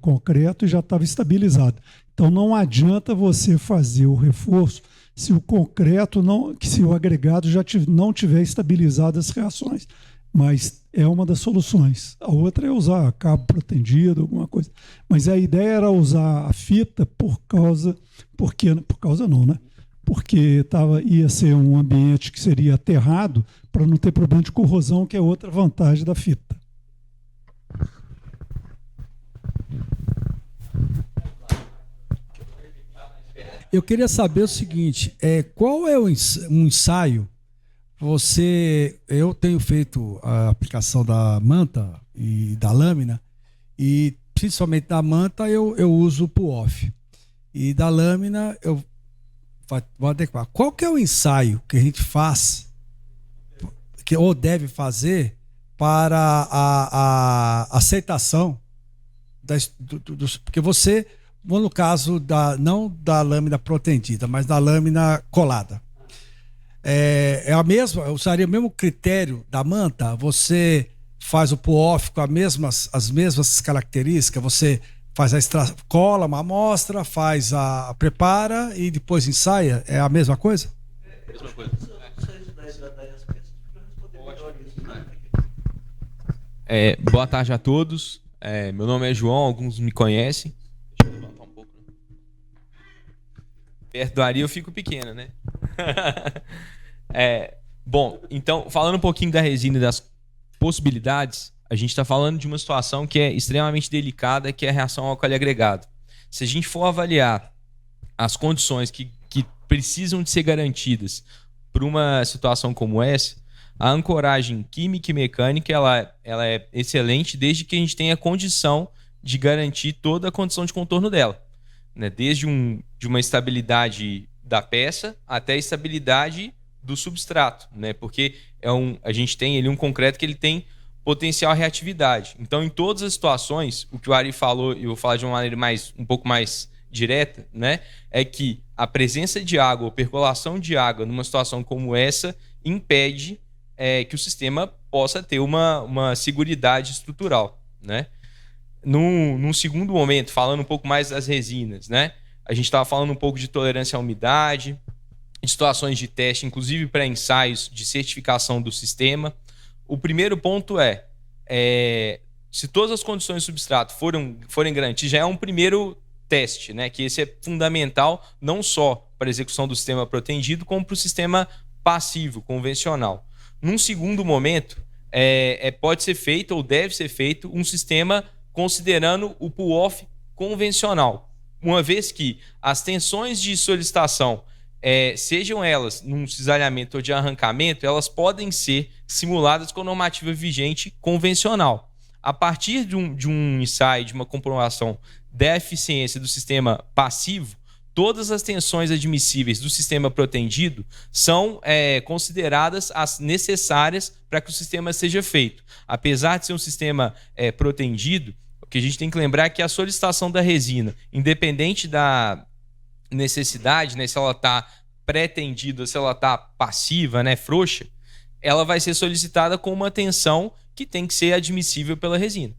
concreto, e já estava estabilizado. Então não adianta você fazer o reforço se o concreto se o agregado já não tiver estabilizado as reações. Mas é uma das soluções. A outra é usar cabo protendido, alguma coisa. Mas a ideia era usar a fita porque ia ser um ambiente que seria aterrado para não ter problema de corrosão, que é outra vantagem da fita. Eu queria saber o seguinte, qual é um ensaio? Eu tenho feito a aplicação da manta e da lâmina, e principalmente da manta eu uso o pull-off. E da lâmina eu vou adequar. Qual que é o ensaio que a gente faz, ou deve fazer, para a aceitação porque você, no caso não da lâmina protendida, mas da lâmina colada, usaria o mesmo critério da manta? Você faz o pull-off com as mesmas características? Você faz cola uma amostra, prepara e depois ensaia? É a mesma coisa? Mesma coisa. Boa tarde a todos. Meu nome é João, alguns me conhecem. Deixa eu levantar um pouco. Perto do Ari eu fico pequeno, né? Bom, então, falando um pouquinho da resina e das possibilidades, a gente está falando de uma situação que é extremamente delicada, que é a reação ao álcool agregado. Se a gente for avaliar as condições que precisam de ser garantidas para uma situação como essa, a ancoragem química e mecânica ela é excelente desde que a gente tenha condição de garantir toda a condição de contorno dela, né? Desde de uma estabilidade da peça até a estabilidade do substrato, né? Porque a gente tem ali um concreto que ele tem potencial reatividade. Então, em todas as situações, o que o Ari falou, e eu vou falar de uma maneira um pouco mais direta, né? É que a presença de água ou percolação de água numa situação como essa impede que o sistema possa ter uma seguridade estrutural, né? Num segundo momento, falando um pouco mais das resinas, né? A gente estava falando um pouco de tolerância à umidade, de situações de teste, inclusive para ensaios de certificação do sistema. O primeiro ponto se todas as condições do substrato forem garantidas, já é um primeiro teste, né? Que esse é fundamental não só para a execução do sistema protendido, como para o sistema passivo, convencional. Num segundo momento, pode ser feito ou deve ser feito um sistema considerando o pull-off convencional, uma vez que as tensões de solicitação, sejam elas num cisalhamento ou de arrancamento, elas podem ser simuladas com a normativa vigente convencional. A partir de um ensaio, de uma comprovação da eficiência do sistema passivo, todas as tensões admissíveis do sistema protendido são consideradas as necessárias para que o sistema seja feito. Apesar de ser um sistema protendido, o que a gente tem que lembrar é que a solicitação da resina, independente da necessidade, né, se ela está pré-tendida, se ela está passiva, né, frouxa, ela vai ser solicitada com uma tensão que tem que ser admissível pela resina.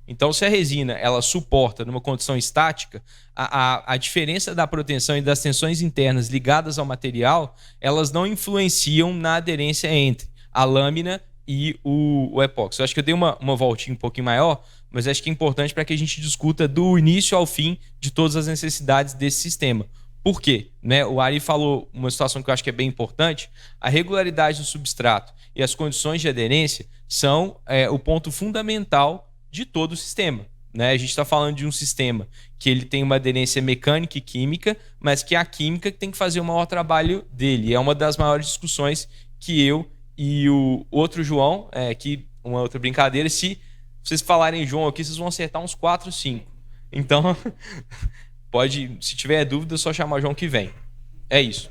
Então, se a resina ela suporta numa condição estática, a diferença da proteção e das tensões internas ligadas ao material, elas não influenciam na aderência entre a lâmina e o epóxi. Eu acho que eu dei uma voltinha um pouquinho maior, mas acho que é importante para que a gente discuta do início ao fim de todas as necessidades desse sistema. Por quê? Né? O Ari falou uma situação que eu acho que é bem importante. A regularidade do substrato e as condições de aderência são o ponto fundamental de todo o sistema. Né? A gente está falando de um sistema que ele tem uma aderência mecânica e química, mas que é a química que tem que fazer o maior trabalho dele. É uma das maiores discussões que eu e o outro João, que uma outra brincadeira, se vocês falarem João aqui, vocês vão acertar uns 4, 5. Então, se tiver dúvida, é só chamar o João que vem. É isso.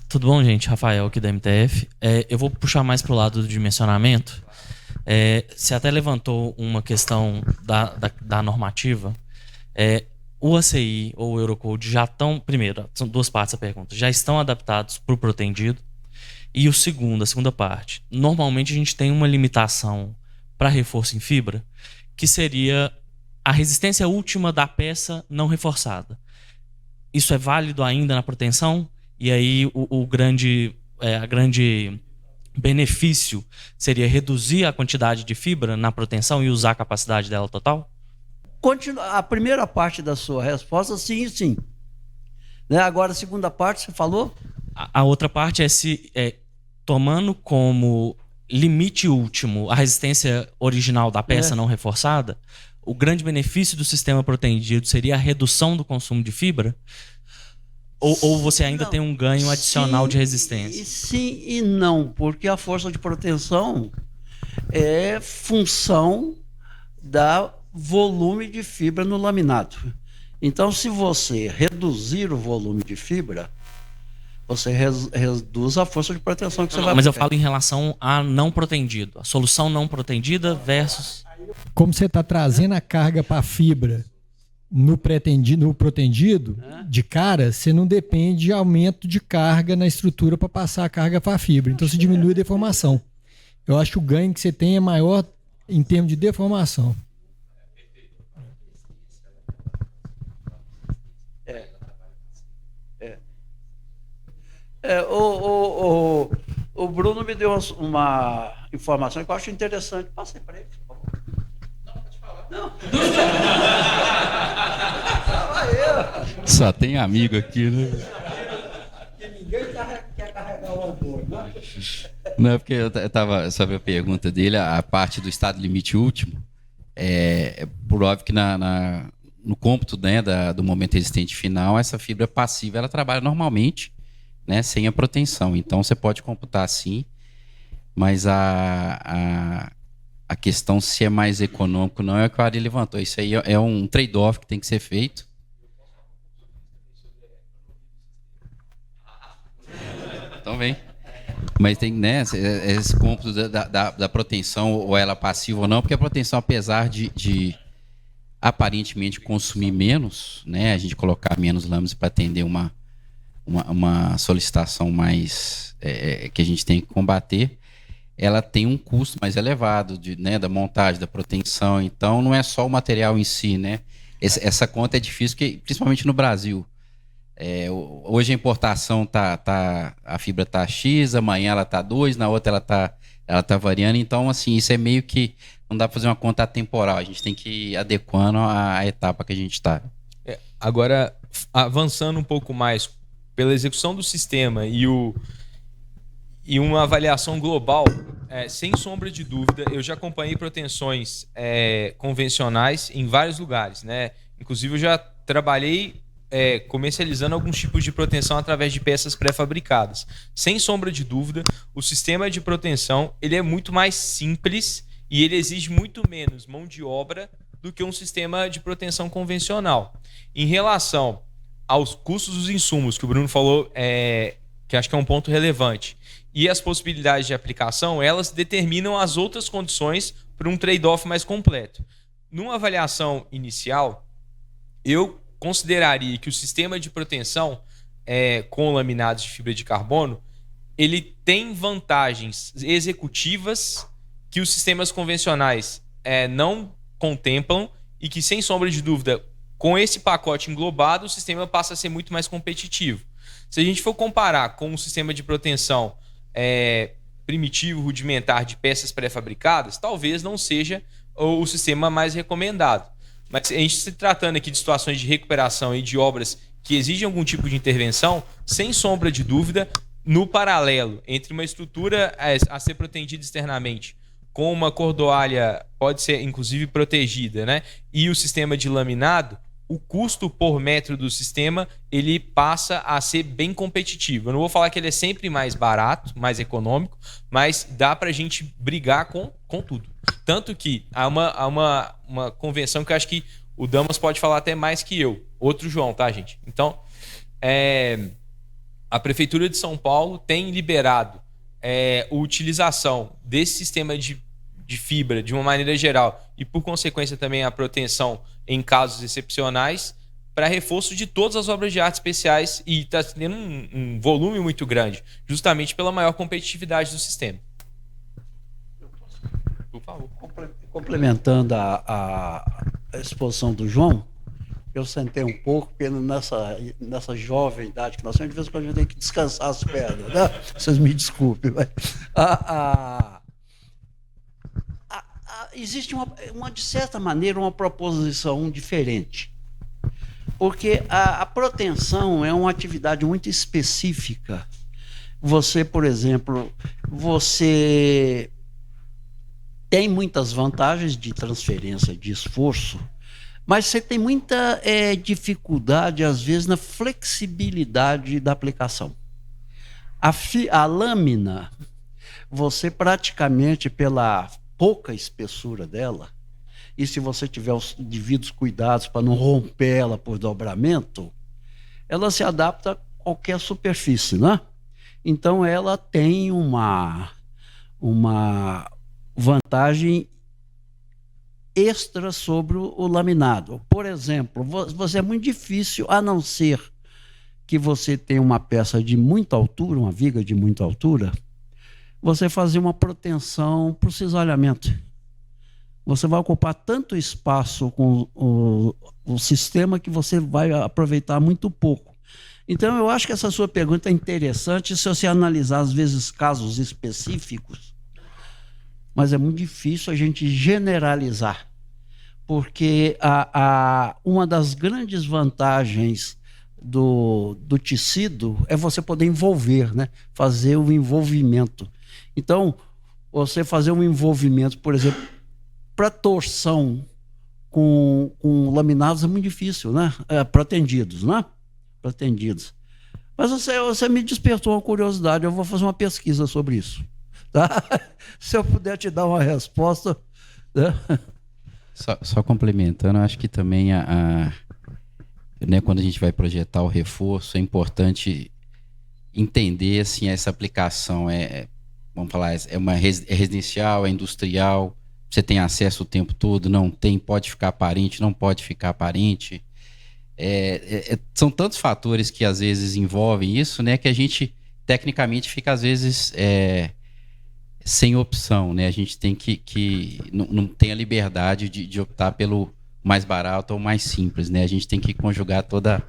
Tudo bom, gente? Rafael aqui da MTF. Eu vou puxar mais para o lado do dimensionamento. Você até levantou uma questão da normativa. O ACI ou o Eurocode já estão... Primeiro, são duas partes da pergunta. Já estão adaptados para o protendido. E a segunda parte. Normalmente a gente tem uma limitação para reforço em fibra, que seria a resistência última da peça não reforçada. Isso é válido ainda na proteção? E aí o grande benefício seria reduzir a quantidade de fibra na proteção e usar a capacidade dela total? A primeira parte da sua resposta, sim e sim. Né? Agora, a segunda parte, você falou? A outra parte tomando como limite último a resistência original da peça não reforçada, o grande benefício do sistema protendido seria a redução do consumo de fibra? Ou você ainda tem um ganho adicional de resistência? Sim e não, porque a força de proteção é função da volume de fibra no laminado. Então, se você reduzir o volume de fibra, você reduz a força de proteção que você vai... Mas eu falo em relação a não protendido. A solução não protendida versus... Como você está trazendo a carga para a fibra no protendido, de cara, você não depende de aumento de carga na estrutura para passar a carga para a fibra. Então, você diminui a deformação. Eu acho que o ganho que você tem é maior em termos de deformação. O Bruno me deu uma informação que eu acho interessante. Passei para ele, por favor. Não, pode falar. Não. Só tem amigo aqui, né? Ninguém quer carregar o amor, né? Não, porque eu estava sobre a pergunta dele, a parte do estado limite último, por óbvio que no cômputo, né, do momento resistente final, essa fibra passiva ela trabalha normalmente, né, sem a proteção. Então você pode computar assim, mas a questão se é mais econômico não é o que o Ari levantou. Isso aí é um trade-off que tem que ser feito. Também. Mas tem, né, esse cômputo da proteção, ou ela passiva ou não, porque a proteção, apesar de aparentemente consumir menos, né, a gente colocar menos lâminas para atender uma solicitação mais que a gente tem que combater, ela tem um custo mais elevado né, da montagem, da proteção. Então, não é só o material em si, né? Essa conta é difícil, principalmente no Brasil. Hoje a importação a fibra tá X, amanhã ela tá 2, na outra ela tá variando. Então, assim, isso é meio que não dá para fazer uma conta atemporal. A gente tem que ir adequando a etapa que a gente está. Agora, avançando um pouco mais pela execução do sistema e uma avaliação global, sem sombra de dúvida, eu já acompanhei proteções convencionais em vários lugares, né? Inclusive, eu já trabalhei comercializando alguns tipos de proteção através de peças pré-fabricadas. Sem sombra de dúvida, o sistema de proteção ele é muito mais simples e ele exige muito menos mão de obra do que um sistema de proteção convencional. Em relação aos custos dos insumos, que o Bruno falou, que acho que é um ponto relevante, e as possibilidades de aplicação, elas determinam as outras condições para um trade-off mais completo. Numa avaliação inicial, eu consideraria que o sistema de proteção com laminados de fibra de carbono, ele tem vantagens executivas que os sistemas convencionais não contemplam e que, sem sombra de dúvida, com esse pacote englobado, o sistema passa a ser muito mais competitivo. Se a gente for comparar com um sistema de proteção primitivo, rudimentar, de peças pré-fabricadas, talvez não seja o sistema mais recomendado. Mas a gente se tratando aqui de situações de recuperação e de obras que exigem algum tipo de intervenção, sem sombra de dúvida, no paralelo entre uma estrutura a ser protegida externamente com uma cordoalha, pode ser inclusive protegida, né, e o sistema de laminado, o custo por metro do sistema ele passa a ser bem competitivo. Eu não vou falar que ele é sempre mais barato, mais econômico, mas dá para a gente brigar com tudo. Tanto que há uma convenção que eu acho que o Damas pode falar até mais que eu. Outro João, tá, gente? Então, a Prefeitura de São Paulo tem liberado a utilização desse sistema de fibra de uma maneira geral e, por consequência, também a proteção em casos excepcionais para reforço de todas as obras de arte especiais e está tendo um volume muito grande, justamente pela maior competitividade do sistema. Por favor. Complementando a exposição do João, eu sentei um pouco, porque nessa jovem idade que nós temos, de vez em quando a gente tem que descansar as pernas, né? Vocês me desculpem. Mas, existe de certa maneira, uma proposição diferente. Porque a proteção é uma atividade muito específica. Você, por exemplo, você tem muitas vantagens de transferência de esforço, mas você tem muita dificuldade, às vezes, na flexibilidade da aplicação. A lâmina, você praticamente, pela pouca espessura dela, e se você tiver os devidos cuidados para não romper ela por dobramento, ela se adapta a qualquer superfície, né? Então ela tem uma vantagem extra sobre o laminado. Por exemplo, você é muito difícil, a não ser que você tenha uma peça de muita altura, uma viga de muita altura, você fazer uma proteção para o cisalhamento. Você vai ocupar tanto espaço com o sistema que você vai aproveitar muito pouco. Então, eu acho que essa sua pergunta é interessante se você analisar, às vezes, casos específicos, mas é muito difícil a gente generalizar, porque uma das grandes vantagens do tecido é você poder envolver, né? Fazer o envolvimento. Então, você fazer um envolvimento, por exemplo, para torção com laminados é muito difícil, né? Protendidos, né? Protendidos. Mas você me despertou uma curiosidade, eu vou fazer uma pesquisa sobre isso. Tá? Se eu puder te dar uma resposta. Né? Só complementando, acho que também né, quando a gente vai projetar o reforço, é importante entender assim, essa aplicação vamos falar, é residencial, é industrial, você tem acesso o tempo todo, não tem, pode ficar aparente, não pode ficar aparente. São tantos fatores que às vezes envolvem isso, né, que a gente tecnicamente fica às vezes sem opção, né? A gente tem que não tem a liberdade de optar pelo mais barato ou mais simples, né? A gente tem que conjugar toda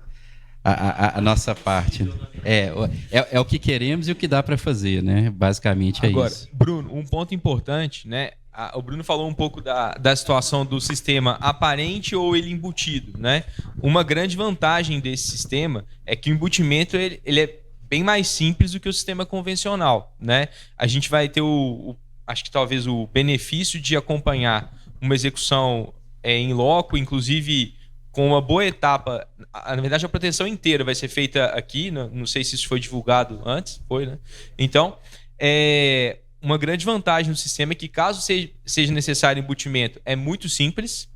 a nossa parte. É o que queremos e o que dá para fazer, né? Basicamente Agora, isso. Bruno, um ponto importante, né? O Bruno falou um pouco da situação do sistema aparente ou ele embutido, né? Uma grande vantagem desse sistema é que o embutimento ele é bem mais simples do que o sistema convencional, né? A gente vai ter acho que talvez o benefício de acompanhar uma execução em loco, inclusive com uma boa etapa. Na verdade, a proteção inteira vai ser feita aqui, não sei se isso foi divulgado antes, foi, né? Então, uma grande vantagem do sistema é que, caso seja necessário embutimento, é muito simples,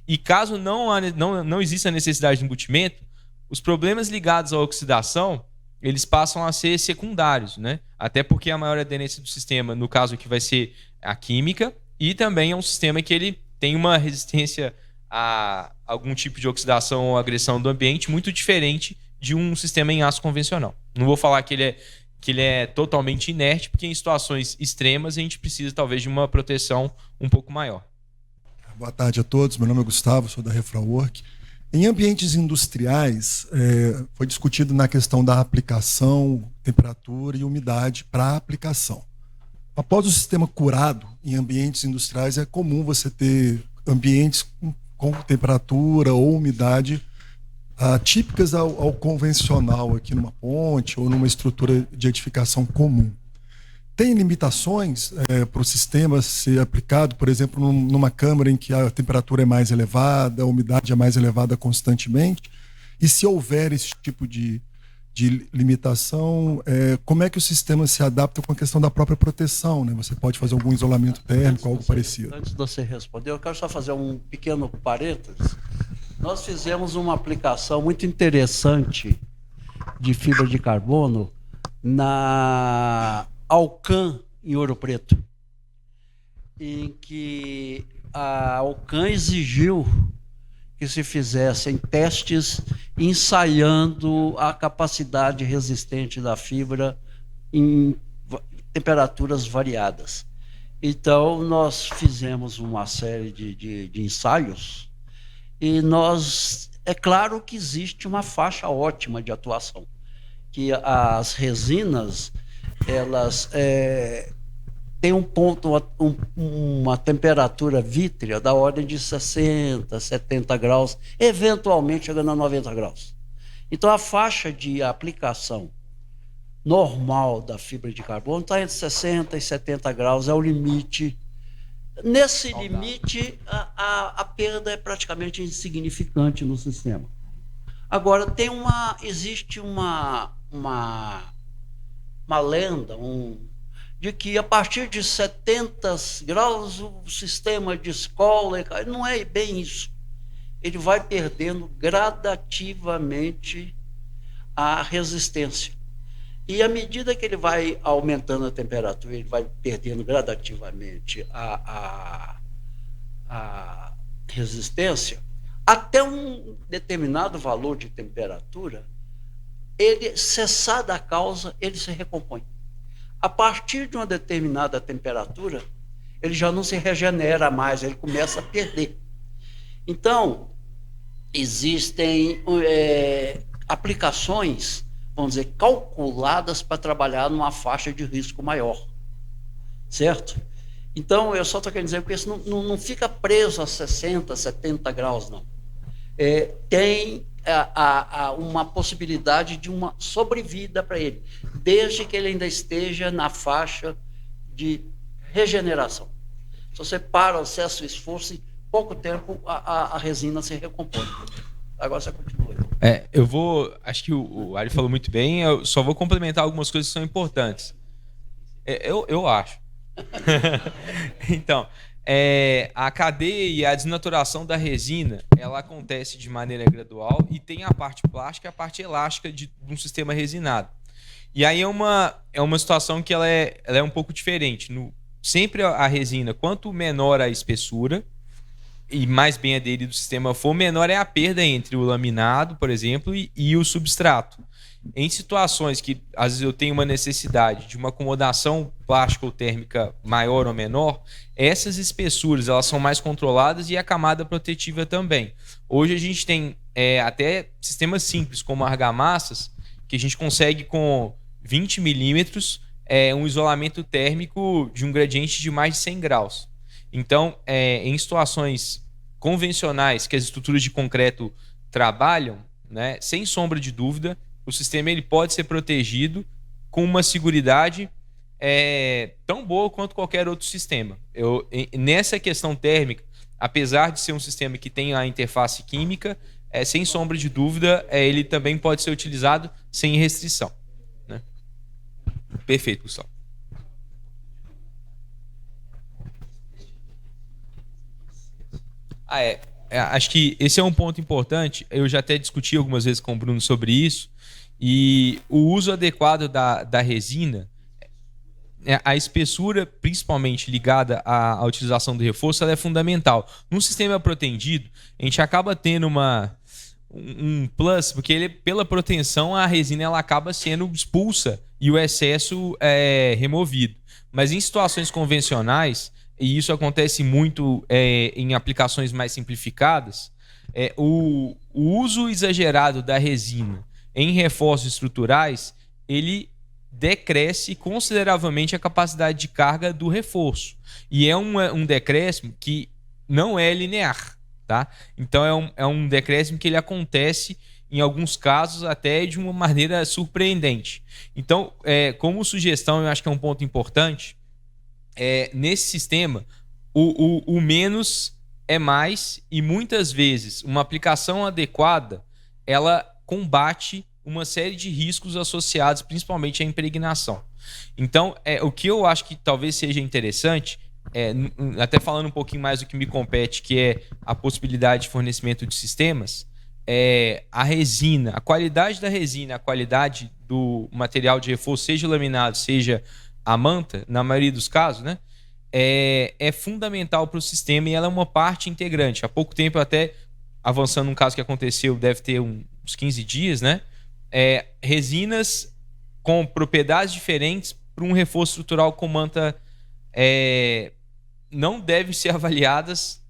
e caso não exista necessidade de embutimento, os problemas ligados à oxidação eles passam a ser secundários, né? Até porque a maior aderência do sistema, no caso aqui, vai ser a química, e também é um sistema que ele tem uma resistência a algum tipo de oxidação ou agressão do ambiente muito diferente de um sistema em aço convencional. Não vou falar que ele é totalmente inerte, porque em situações extremas a gente precisa talvez de uma proteção um pouco maior. Boa tarde a todos, meu nome é Gustavo, sou da Refrawork. Em ambientes industriais, foi discutido na questão da aplicação, temperatura e umidade para a aplicação. Após o sistema curado, em ambientes industriais é comum você ter ambientes com temperatura ou umidade típicas ao convencional aqui numa ponte ou numa estrutura de edificação comum. Tem limitações para o sistema ser aplicado, por exemplo, numa câmara em que a temperatura é mais elevada, a umidade é mais elevada constantemente? E se houver esse tipo de limitação, como é que o sistema se adapta com a questão da própria proteção, né? Você pode fazer algum isolamento térmico, algo parecido? Antes de você responder, eu quero só fazer um pequeno parênteses. Nós fizemos uma aplicação muito interessante de fibra de carbono na Alcan, em Ouro Preto, em que a Alcan exigiu que se fizessem testes ensaiando a capacidade resistente da fibra em temperaturas variadas. Então, nós fizemos uma série de ensaios e é claro que existe uma faixa ótima de atuação, que as resinas elas têm um ponto, uma temperatura vítrea da ordem de 60, 70 graus, eventualmente chegando a 90 graus. Então, a faixa de aplicação normal da fibra de carbono está entre 60 e 70 graus, é o limite. Nesse limite, a perda é praticamente insignificante no sistema. Agora, existe uma lenda de que a partir de 70 graus o sistema descola. Não é bem isso. Ele vai perdendo gradativamente a resistência. E à medida que ele vai aumentando a temperatura, ele vai perdendo gradativamente a resistência, até um determinado valor de temperatura, ele, cessada a causa, ele se recompõe. A partir de uma determinada temperatura, ele já não se regenera mais, ele começa a perder. Então, existem aplicações, vamos dizer, calculadas para trabalhar numa faixa de risco maior, certo? Então, eu só estou querendo dizer que isso não fica preso a 60, 70 graus, não. Tem uma possibilidade de uma sobrevida para ele, desde que ele ainda esteja na faixa de regeneração. Se você para o excesso de esforço, em pouco tempo a resina se recompõe. Agora você continua. Acho que o Ari falou muito bem, eu só vou complementar algumas coisas que são importantes. Eu acho. Então, a cadeia e a desnaturação da resina, ela acontece de maneira gradual e tem a parte plástica e a parte elástica de um sistema resinado. E aí é uma situação que ela é um pouco diferente. Sempre a resina, quanto menor a espessura e mais bem aderido o sistema for, menor é a perda entre o laminado, por exemplo, e o substrato. Em situações que às vezes eu tenho uma necessidade de uma acomodação plástica ou térmica maior ou menor, essas espessuras elas são mais controladas e a camada protetiva também. Hoje a gente tem até sistemas simples como argamassas que a gente consegue com 20 milímetros um isolamento térmico de um gradiente de mais de 100 graus. Então, em situações convencionais que as estruturas de concreto trabalham, né, sem sombra de dúvida, o sistema ele pode ser protegido com uma seguridade tão boa quanto qualquer outro sistema. Nessa questão térmica, apesar de ser um sistema que tem a interface química, sem sombra de dúvida, ele também pode ser utilizado sem restrição. Né? Perfeito, Gustavo. Acho que esse é um ponto importante. Eu já até discuti algumas vezes com o Bruno sobre isso. E o uso adequado da resina, a espessura, principalmente ligada à utilização do reforço, ela é fundamental. Num sistema protendido, a gente acaba tendo um plus, porque pela proteção a resina ela acaba sendo expulsa e o excesso é removido. Mas em situações convencionais, e isso acontece muito em aplicações mais simplificadas, o uso exagerado da resina em reforços estruturais, ele decresce consideravelmente a capacidade de carga do reforço. E é um decréscimo que não é linear, tá? Então é um decréscimo que ele acontece, em alguns casos, até de uma maneira surpreendente. Então, como sugestão, eu acho que é um ponto importante, nesse sistema, o menos é mais, e muitas vezes uma aplicação adequada, ela combate uma série de riscos associados principalmente à impregnação. Então, o que eu acho que talvez seja interessante, até falando um pouquinho mais do que me compete, que é a possibilidade de fornecimento de sistemas, a resina, a qualidade da resina, a qualidade do material de reforço, seja laminado, seja a manta, na maioria dos casos, né, é fundamental para o sistema e ela é uma parte integrante. Há pouco tempo, até avançando num caso que aconteceu, deve ter uns 15 dias, né? Resinas com propriedades diferentes para um reforço estrutural com manta não devem ser avaliadas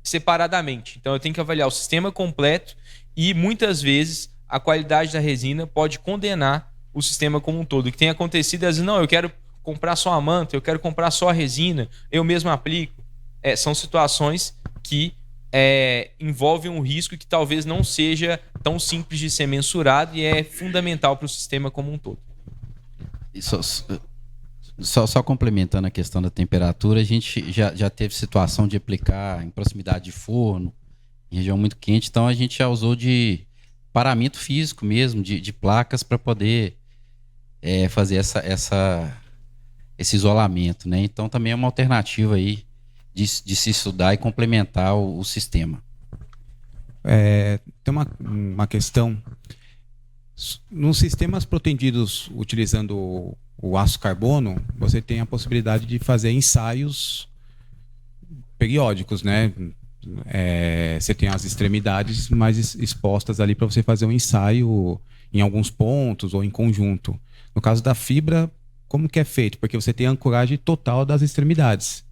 separadamente. Então eu tenho que avaliar o sistema completo e muitas vezes a qualidade da resina pode condenar o sistema como um todo. O que tem acontecido é às vezes, não, eu quero comprar só a manta, eu quero comprar só a resina, eu mesmo aplico. São situações que envolvem um risco que talvez não seja tão simples de ser mensurado e é fundamental para o sistema como um todo. Só complementando a questão da temperatura, a gente já teve situação de aplicar em proximidade de forno, em região muito quente, então a gente já usou de paramento físico mesmo, de placas para poder fazer esse isolamento, né? Então também é uma alternativa aí de se estudar e complementar o sistema. Tem uma questão. Nos sistemas protendidos utilizando o aço carbono, você tem a possibilidade de fazer ensaios periódicos, né? Você tem as extremidades mais expostas ali para você fazer um ensaio em alguns pontos ou em conjunto. No caso da fibra, como que é feito? Porque você tem a ancoragem total das extremidades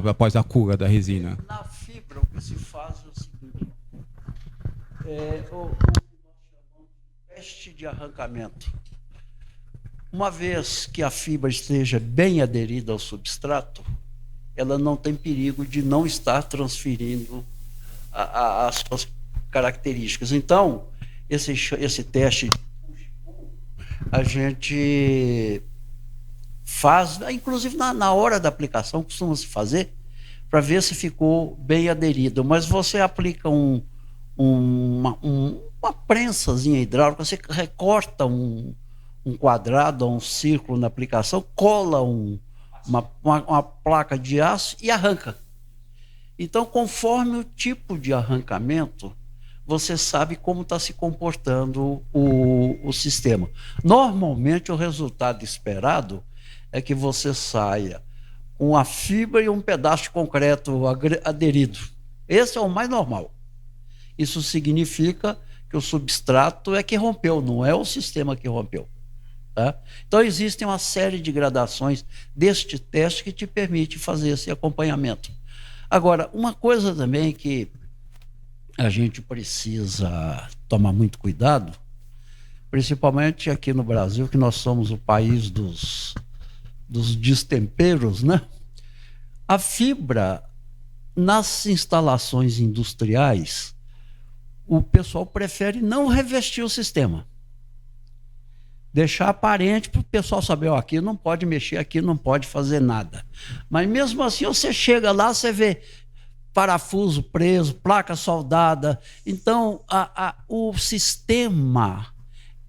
após a cura da resina. Na fibra, o que se faz é o seguinte: o que nós chamamos de teste de arrancamento. Uma vez que a fibra esteja bem aderida ao substrato, ela não tem perigo de não estar transferindo as suas características. Então, esse teste a gente faz, inclusive na hora da aplicação, costuma-se fazer, para ver se ficou bem aderido. Mas você aplica uma prensazinha hidráulica, você recorta um quadrado ou um círculo na aplicação, cola uma placa de aço e arranca. Então, conforme o tipo de arrancamento, você sabe como está se comportando o sistema. Normalmente, o resultado esperado é que você saia com a fibra e um pedaço de concreto aderido. Esse é o mais normal. Isso significa que o substrato é que rompeu, não é o sistema que rompeu. Tá? Então, existem uma série de gradações deste teste que te permite fazer esse acompanhamento. Agora, uma coisa também que a gente precisa tomar muito cuidado, principalmente aqui no Brasil, que nós somos o país dos destemperos, né? A fibra, nas instalações industriais, o pessoal prefere não revestir o sistema. Deixar aparente para o pessoal saber, ó, aqui não pode mexer, aqui não pode fazer nada. Mas mesmo assim, você chega lá, você vê parafuso preso, placa soldada. Então, o sistema,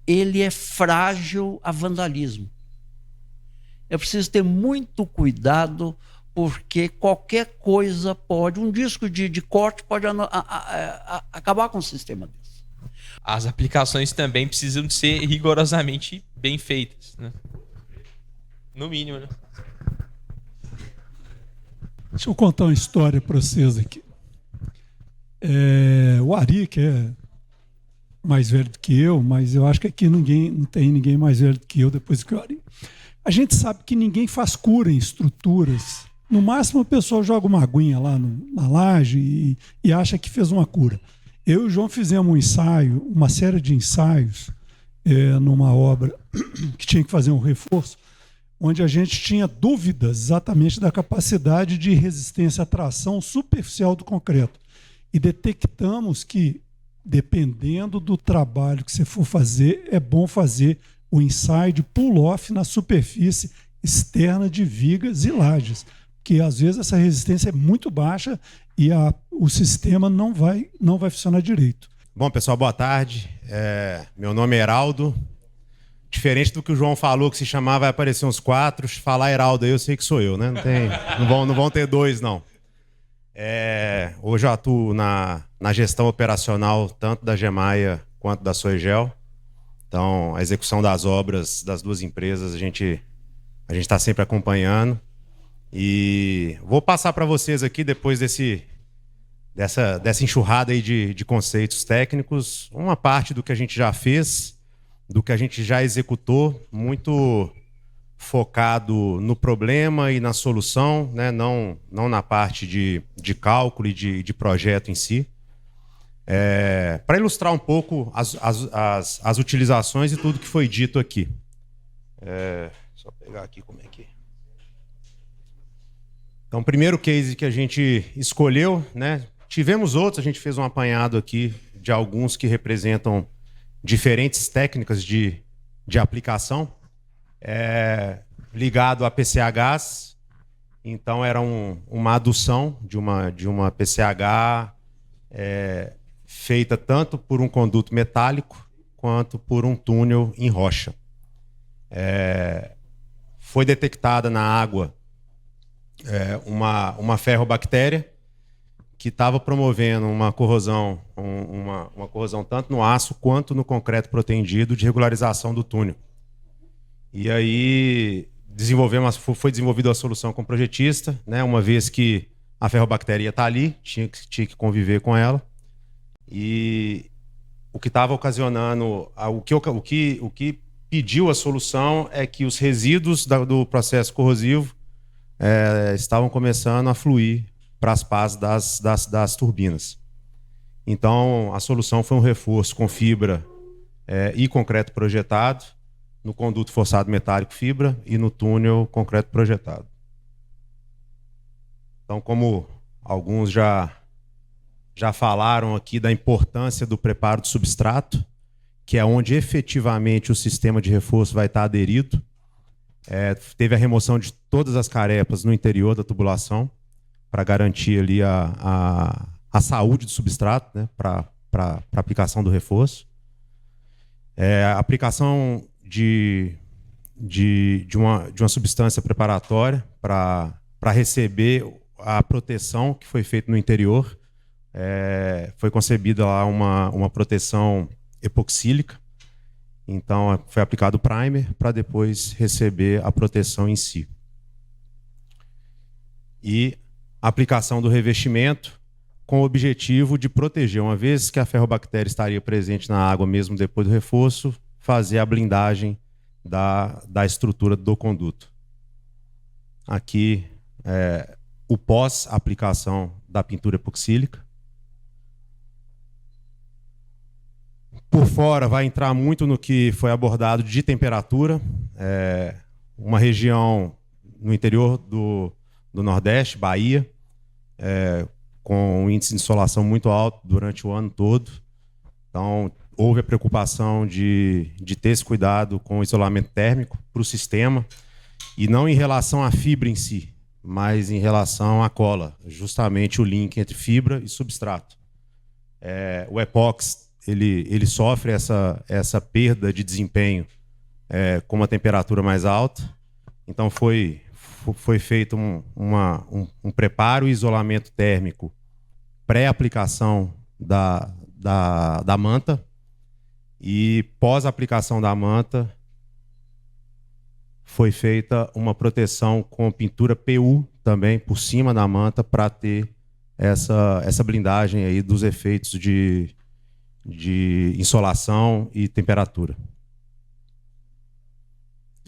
ele é frágil a vandalismo. É preciso ter muito cuidado, porque qualquer coisa pode, um disco de corte pode acabar com o sistema desse. As aplicações também precisam de ser rigorosamente bem feitas, né? No mínimo, né? Deixa eu contar uma história para vocês aqui. O Ari, que é mais velho do que eu, mas eu acho que aqui não tem ninguém mais velho do que eu depois do que o Ari. A gente sabe que ninguém faz cura em estruturas. No máximo, o pessoal joga uma aguinha lá na laje e acha que fez uma cura. Eu e o João fizemos um ensaio, uma série de ensaios, numa obra que tinha que fazer um reforço, onde a gente tinha dúvidas exatamente da capacidade de resistência à tração superficial do concreto. E detectamos que, dependendo do trabalho que você for fazer, é bom fazer o ensaio de pull-off na superfície externa de vigas e lajes, porque às vezes essa resistência é muito baixa e o sistema não vai funcionar direito. Bom, pessoal, boa tarde. Meu nome é Heraldo. Diferente do que o João falou, que se chamar vai aparecer uns 4, falar Heraldo aí eu sei que sou eu, né? Não vão ter 2, não. Hoje eu atuo na gestão operacional tanto da Gemaia quanto da Soegel. Então, a execução das obras das duas empresas a gente está sempre acompanhando. E vou passar para vocês aqui, depois dessa enxurrada aí de conceitos técnicos, uma parte do que a gente já fez, do que a gente já executou, muito focado no problema e na solução, né? Não na parte de cálculo e de projeto em si. Para ilustrar um pouco as utilizações e tudo que foi dito aqui. Só pegar aqui como é que... Então, o primeiro case que a gente escolheu, né? Tivemos outros, a gente fez um apanhado aqui de alguns que representam diferentes técnicas de aplicação, ligado a PCHs. Então, era uma adução de uma PCH feita tanto por um conduto metálico quanto por um túnel em rocha. Foi detectada na água uma ferrobactéria que estava promovendo uma corrosão, uma corrosão tanto no aço quanto no concreto protendido de regularização do túnel. E aí foi desenvolvida a solução com o projetista, né, uma vez que a ferrobactéria está ali, tinha que conviver com ela. E o que estava ocasionando, o que pediu a solução é que os resíduos do processo corrosivo estavam começando a fluir para as pás das turbinas. Então, a solução foi um reforço com fibra e concreto projetado, no conduto forçado metálico fibra e no túnel concreto projetado. Então, como alguns já falaram aqui da importância do preparo do substrato, que é onde efetivamente o sistema de reforço vai estar aderido. Teve a remoção de todas as carepas no interior da tubulação para garantir ali a saúde do substrato, né, para aplicação do reforço. A aplicação de uma substância preparatória para receber a proteção que foi feita no interior, foi concebida lá uma proteção epoxílica. Então, foi aplicado o primer para depois receber a proteção em si. E a aplicação do revestimento com o objetivo de proteger, uma vez que a ferrobactéria estaria presente na água mesmo depois do reforço, fazer a blindagem da estrutura do conduto. Aqui, o pós-aplicação da pintura epoxílica. Por fora, vai entrar muito no que foi abordado de temperatura. Uma região no interior do Nordeste, Bahia, com um índice de insolação muito alto durante o ano todo. Então, houve a preocupação de ter esse cuidado com o isolamento térmico para o sistema, e não em relação à fibra em si, mas em relação à cola, justamente o link entre fibra e substrato. O epóxi ele sofre essa perda de desempenho com uma temperatura mais alta, então foi feito um preparo e isolamento térmico pré-aplicação da manta, e pós-aplicação da manta foi feita uma proteção com pintura PU também por cima da manta para ter essa blindagem aí dos efeitos de insolação e temperatura.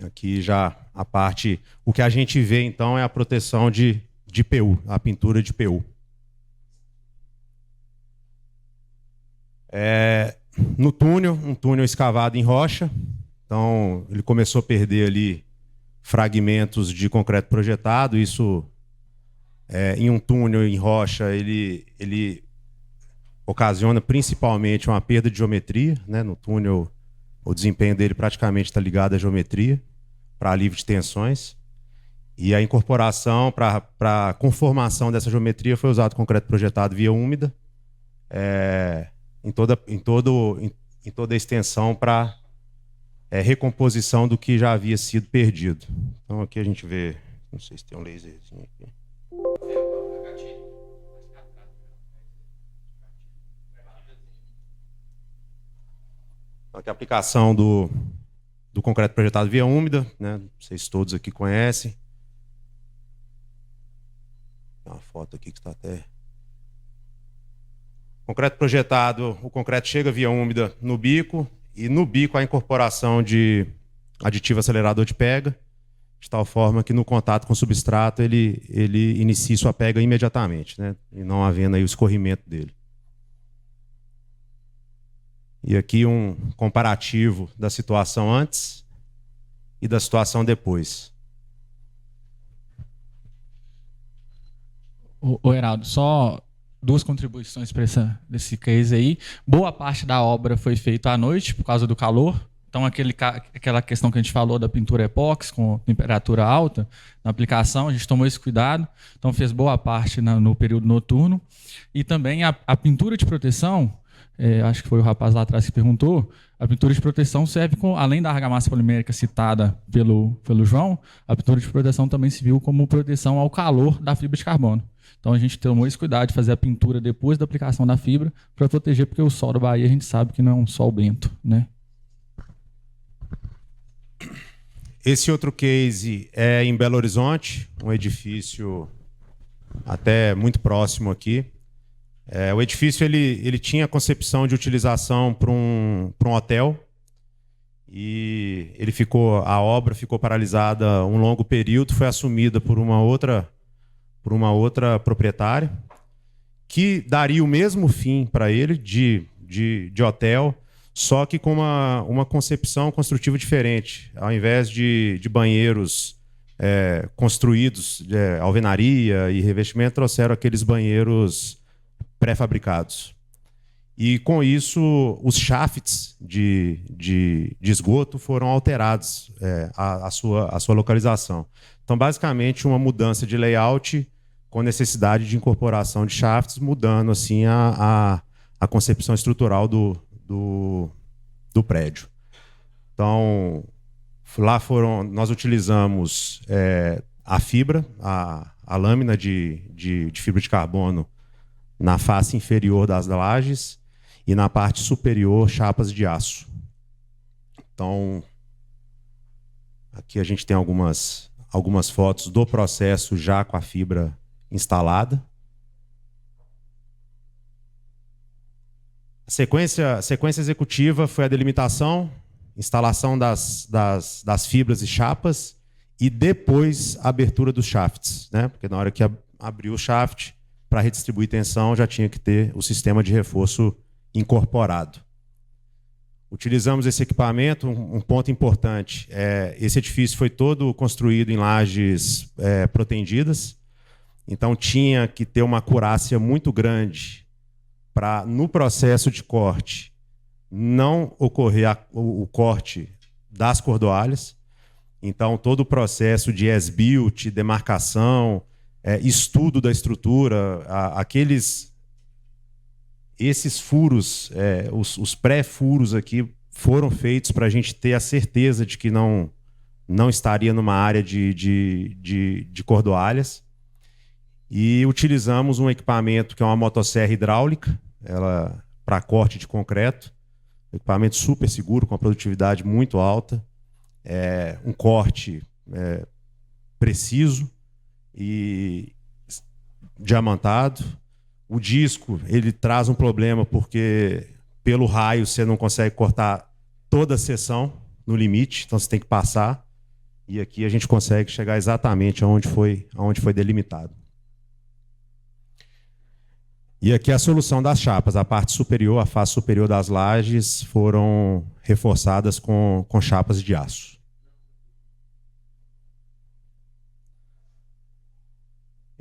Aqui já a parte... O que a gente vê, então, é a proteção de PU, a pintura de PU. No túnel, um túnel escavado em rocha. Então, ele começou a perder ali fragmentos de concreto projetado. Isso, em um túnel em rocha, ele ocasiona principalmente uma perda de geometria, né? No túnel, o desempenho dele praticamente está ligado à geometria, para alívio de tensões. E a incorporação, para a conformação dessa geometria, foi usado concreto projetado via úmida, em toda a extensão, para recomposição do que já havia sido perdido. Então aqui a gente vê, não sei se tem um laserzinho aqui. Então, aqui a aplicação do concreto projetado via úmida, né? Vocês todos aqui conhecem. Tem uma foto aqui que está até... Concreto projetado, o concreto chega via úmida no bico, e no bico a incorporação de aditivo acelerador de pega, de tal forma que no contato com o substrato ele inicie sua pega imediatamente, né? E não havendo aí o escorrimento dele. E aqui um comparativo da situação antes e da situação depois. Ô Heraldo, só duas contribuições para desse case aí. Boa parte da obra foi feita à noite por causa do calor. Então, aquela questão que a gente falou da pintura epóxi com temperatura alta, na aplicação, a gente tomou esse cuidado. Então, fez boa parte no período noturno. E também a pintura de proteção, acho que foi o rapaz lá atrás que perguntou, a pintura de proteção serve, além da argamassa polimérica citada pelo João, a pintura de proteção também se viu como proteção ao calor da fibra de carbono. Então a gente tomou esse cuidado de fazer a pintura depois da aplicação da fibra para proteger, porque o sol da Bahia a gente sabe que não é um sol bento, né? Esse outro case é em Belo Horizonte, um edifício até muito próximo aqui. O edifício ele tinha a concepção de utilização para um hotel, e a obra ficou paralisada um longo período, foi assumida por uma outra proprietária, que daria o mesmo fim para ele de hotel, só que com uma concepção construtiva diferente. Ao invés de banheiros construídos, alvenaria e revestimento, trouxeram aqueles banheiros pré-fabricados. E com isso, os shafts de esgoto foram alterados, a sua localização. Então, basicamente, uma mudança de layout com necessidade de incorporação de shafts, mudando assim a concepção estrutural do prédio. Então, lá nós utilizamos a fibra, a lâmina de fibra de carbono na face inferior das lajes e na parte superior chapas de aço. Então, aqui a gente tem algumas fotos do processo já com a fibra instalada. A sequência executiva foi a delimitação, instalação das fibras e chapas e depois a abertura dos shafts, né? Porque na hora que abriu o shaft, para redistribuir tensão, já tinha que ter o sistema de reforço incorporado. Utilizamos esse equipamento, um ponto importante, esse edifício foi todo construído em lajes protendidas, então tinha que ter uma acurácia muito grande para, no processo de corte, não ocorrer o corte das cordoalhas. Então, todo o processo de as-built, demarcação, estudo da estrutura, esses furos, os pré-furos aqui foram feitos para a gente ter a certeza de que não estaria numa área de cordoalhas. E utilizamos um equipamento que é uma motosserra hidráulica, ela para corte de concreto, equipamento super seguro, com uma produtividade muito alta, um corte preciso e diamantado. O disco, ele traz um problema porque pelo raio você não consegue cortar toda a seção no limite, então você tem que passar, e aqui a gente consegue chegar exatamente aonde foi delimitado. E aqui a solução das chapas, a parte superior, a face superior das lajes foram reforçadas com chapas de aço.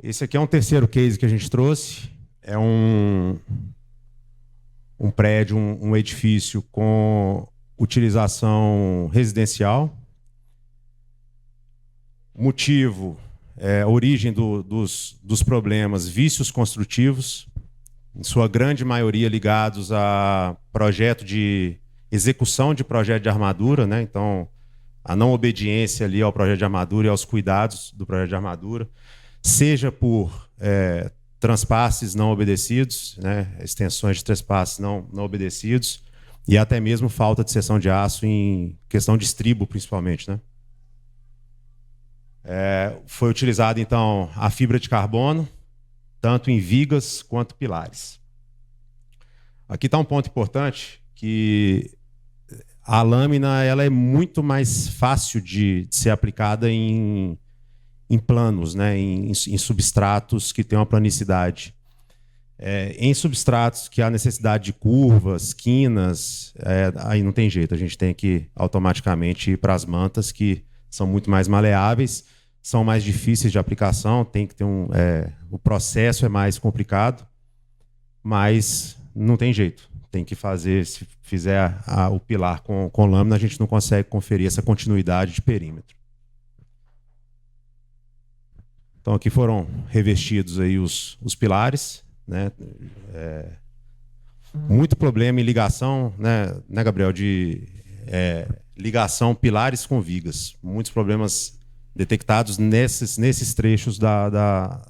Esse aqui é um terceiro case que a gente trouxe. É um prédio, um edifício com utilização residencial. Motivo, origem dos problemas, vícios construtivos, em sua grande maioria ligados a projeto de execução de projeto de armadura, né? Então, a não obediência ali ao projeto de armadura e aos cuidados do projeto de armadura, seja por transpasses não obedecidos, né? Extensões de transpasses não obedecidos, e até mesmo falta de seção de aço em questão de estribo, principalmente, né? Foi utilizada, então, a fibra de carbono, tanto em vigas quanto pilares. Aqui está um ponto importante, que a lâmina ela é muito mais fácil de ser aplicada em planos, né? em substratos que têm uma planicidade. Em substratos que há necessidade de curvas, quinas, aí não tem jeito, a gente tem que automaticamente ir para as mantas, que são muito mais maleáveis, são mais difíceis de aplicação, tem que ter o processo é mais complicado, mas não tem jeito. Tem que fazer, se fizer o pilar com lâmina, a gente não consegue conferir essa continuidade de perímetro. Então aqui foram revestidos aí os pilares, né? Muito problema em ligação, né, Gabriel, de ligação pilares com vigas. Muitos problemas detectados nesses trechos da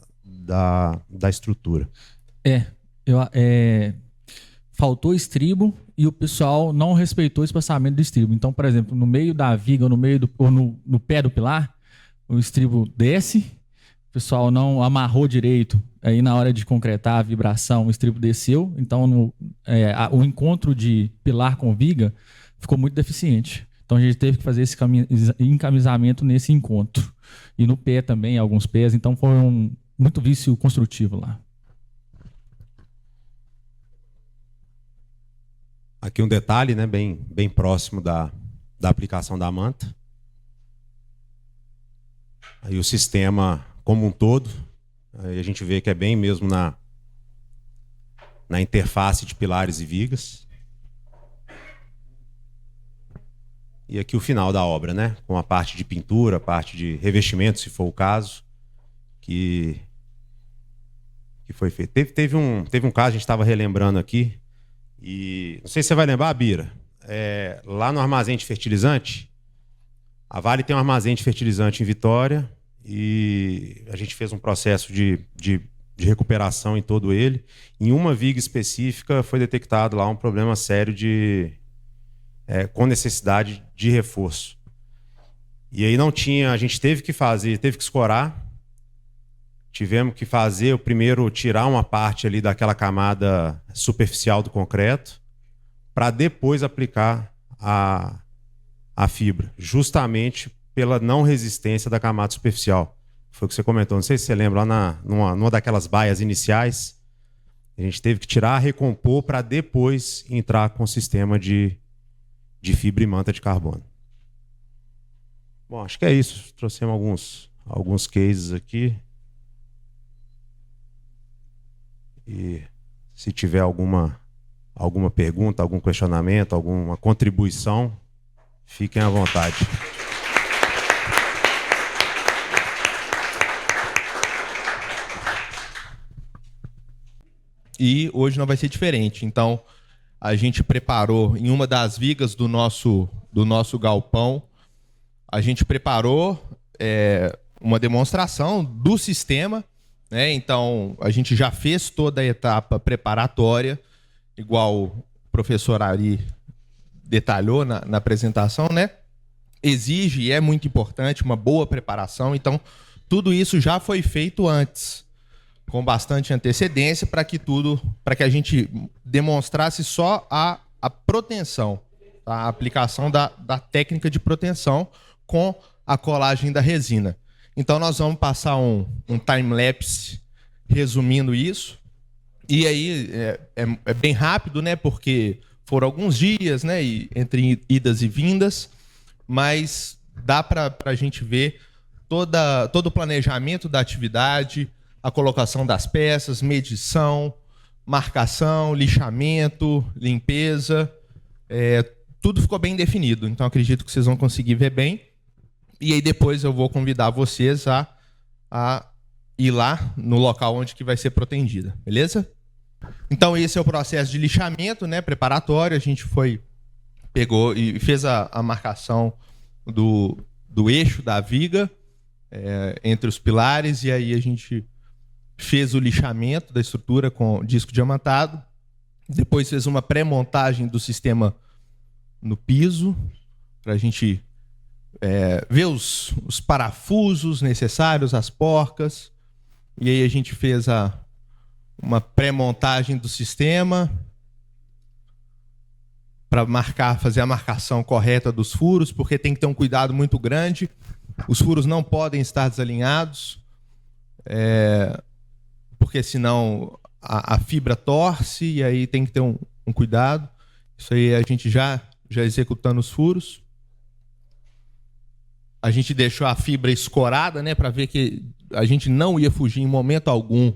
estrutura. Faltou estribo e o pessoal não respeitou o espaçamento do estribo. Então, por exemplo, no meio da viga ou no pé do pilar, o estribo desce, o pessoal não amarrou direito. Aí, na hora de concretar a vibração, o estribo desceu. Então, o encontro de pilar com viga ficou muito deficiente. Então a gente teve que fazer esse encamisamento nesse encontro. E no pé também, alguns pés. Então foi muito vício construtivo lá. Aqui um detalhe, né, bem próximo da aplicação da manta. Aí o sistema como um todo. Aí a gente vê que é bem mesmo na interface de pilares e vigas. E aqui o final da obra, né? Com a parte de pintura, a parte de revestimento, se for o caso, que foi feito. Teve um caso, a gente estava relembrando aqui, e não sei se você vai lembrar, Bira, lá no armazém de fertilizante, a Vale tem um armazém de fertilizante em Vitória, e a gente fez um processo de de recuperação em todo ele. Em uma viga específica foi detectado lá um problema sério com necessidade de reforço. E aí não tinha, a gente teve que escorar. Tivemos que fazer o primeiro, tirar uma parte ali daquela camada superficial do concreto, para depois aplicar a fibra, justamente pela não resistência da camada superficial. Foi o que você comentou, não sei se você lembra, lá numa daquelas baias iniciais, a gente teve que tirar, recompor, para depois entrar com o sistema de fibra e manta de carbono. Bom, acho que é isso. Trouxemos alguns cases aqui. E se tiver alguma pergunta, algum questionamento, alguma contribuição, fiquem à vontade. E hoje não vai ser diferente. Então, a gente preparou em uma das vigas do nosso galpão, a gente preparou uma demonstração do sistema, né? Então, a gente já fez toda a etapa preparatória, igual o professor Ari detalhou na apresentação, né? Exige, e é muito importante, uma boa preparação. Então, tudo isso já foi feito antes, com bastante antecedência, para que a gente demonstrasse só a proteção, tá? A aplicação da técnica de proteção com a colagem da resina. Então, nós vamos passar um time-lapse resumindo isso. E aí é bem rápido, né? Porque foram alguns dias, né? Entre idas e vindas, mas dá para a gente ver todo o planejamento da atividade, a colocação das peças, medição, marcação, lixamento, limpeza. Tudo ficou bem definido. Então, acredito que vocês vão conseguir ver bem. E aí depois eu vou convidar vocês a ir lá no local onde que vai ser protendida, beleza? Então esse é o processo de lixamento, né, preparatório. A gente pegou e fez a marcação do eixo da viga entre os pilares, e aí a gente fez o lixamento da estrutura com disco diamantado. Depois fez uma pré-montagem do sistema no piso, para a gente ver os parafusos necessários, as porcas. E aí a gente fez uma pré-montagem do sistema para fazer a marcação correta dos furos, porque tem que ter um cuidado muito grande. Os furos não podem estar desalinhados, porque senão a fibra torce, e aí tem que ter um cuidado. Isso aí a gente já executando os furos. A gente deixou a fibra escorada, né, para ver que a gente não ia fugir em momento algum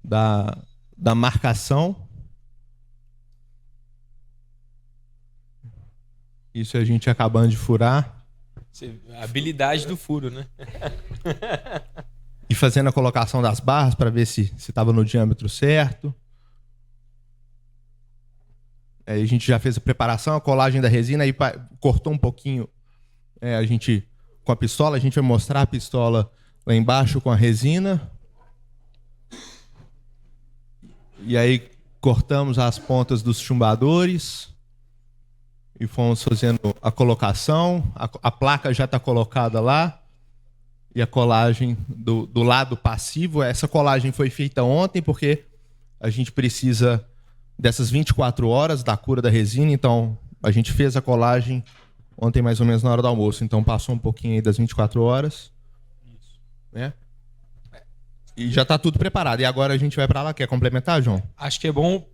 da marcação. Isso a gente acabando de furar. A habilidade do furo, né? E fazendo a colocação das barras para ver se estava no diâmetro certo. Aí a gente já fez a preparação, a colagem da resina, aí cortou um pouquinho. A gente, com a pistola, a gente vai mostrar a pistola lá embaixo com a resina. E aí cortamos as pontas dos chumbadores e fomos fazendo a colocação. A placa já está colocada lá. E a colagem do lado passivo. Essa colagem foi feita ontem porque a gente precisa dessas 24 horas da cura da resina. Então, a gente fez a colagem ontem mais ou menos na hora do almoço. Então, passou um pouquinho aí das 24 horas. Isso. Né? E já está tudo preparado. E agora a gente vai para lá. Quer complementar, João? Acho que é bom.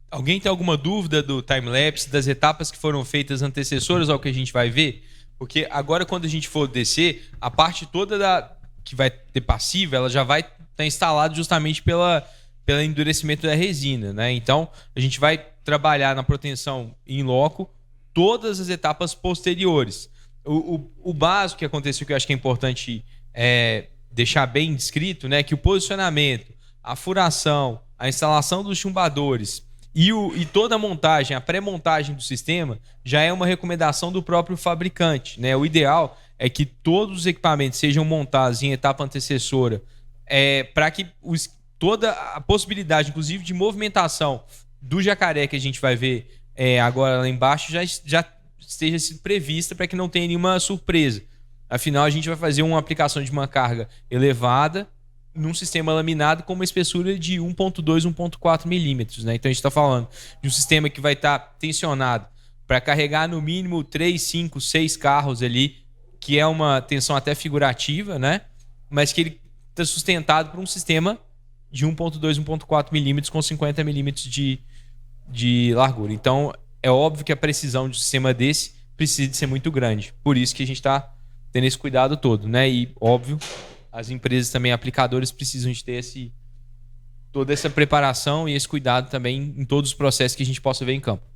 Alguém tem alguma dúvida do time-lapse, das etapas que foram feitas antecessoras ao que a gente vai ver? Porque agora, quando a gente for descer, a parte toda que vai ter passiva, ela já vai estar instalada justamente pelo endurecimento da resina, né? Então, a gente vai trabalhar na proteção in loco todas as etapas posteriores. O básico que aconteceu, que eu acho que é importante deixar bem descrito, né? Que o posicionamento, a furação, a instalação dos chumbadores e toda a montagem, a pré-montagem do sistema, já é uma recomendação do próprio fabricante, né? O ideal é que todos os equipamentos sejam montados em etapa antecessora para que toda a possibilidade, inclusive, de movimentação do jacaré que a gente vai ver agora lá embaixo já esteja sido prevista para que não tenha nenhuma surpresa. Afinal, a gente vai fazer uma aplicação de uma carga elevada num sistema laminado com uma espessura de 1.2, 1.4 milímetros. Né? Então, a gente está falando de um sistema que vai estar tensionado para carregar no mínimo 3, 5, 6 carros ali, que é uma tensão até figurativa, né? Mas que ele está sustentado por um sistema de 1.2, 1.4 milímetros com 50 milímetros de largura. Então, é óbvio que a precisão de um sistema desse precisa de ser muito grande. Por isso que a gente está tendo esse cuidado todo, né? E, óbvio, as empresas também, aplicadores, precisam de ter toda essa preparação e esse cuidado também em todos os processos que a gente possa ver em campo.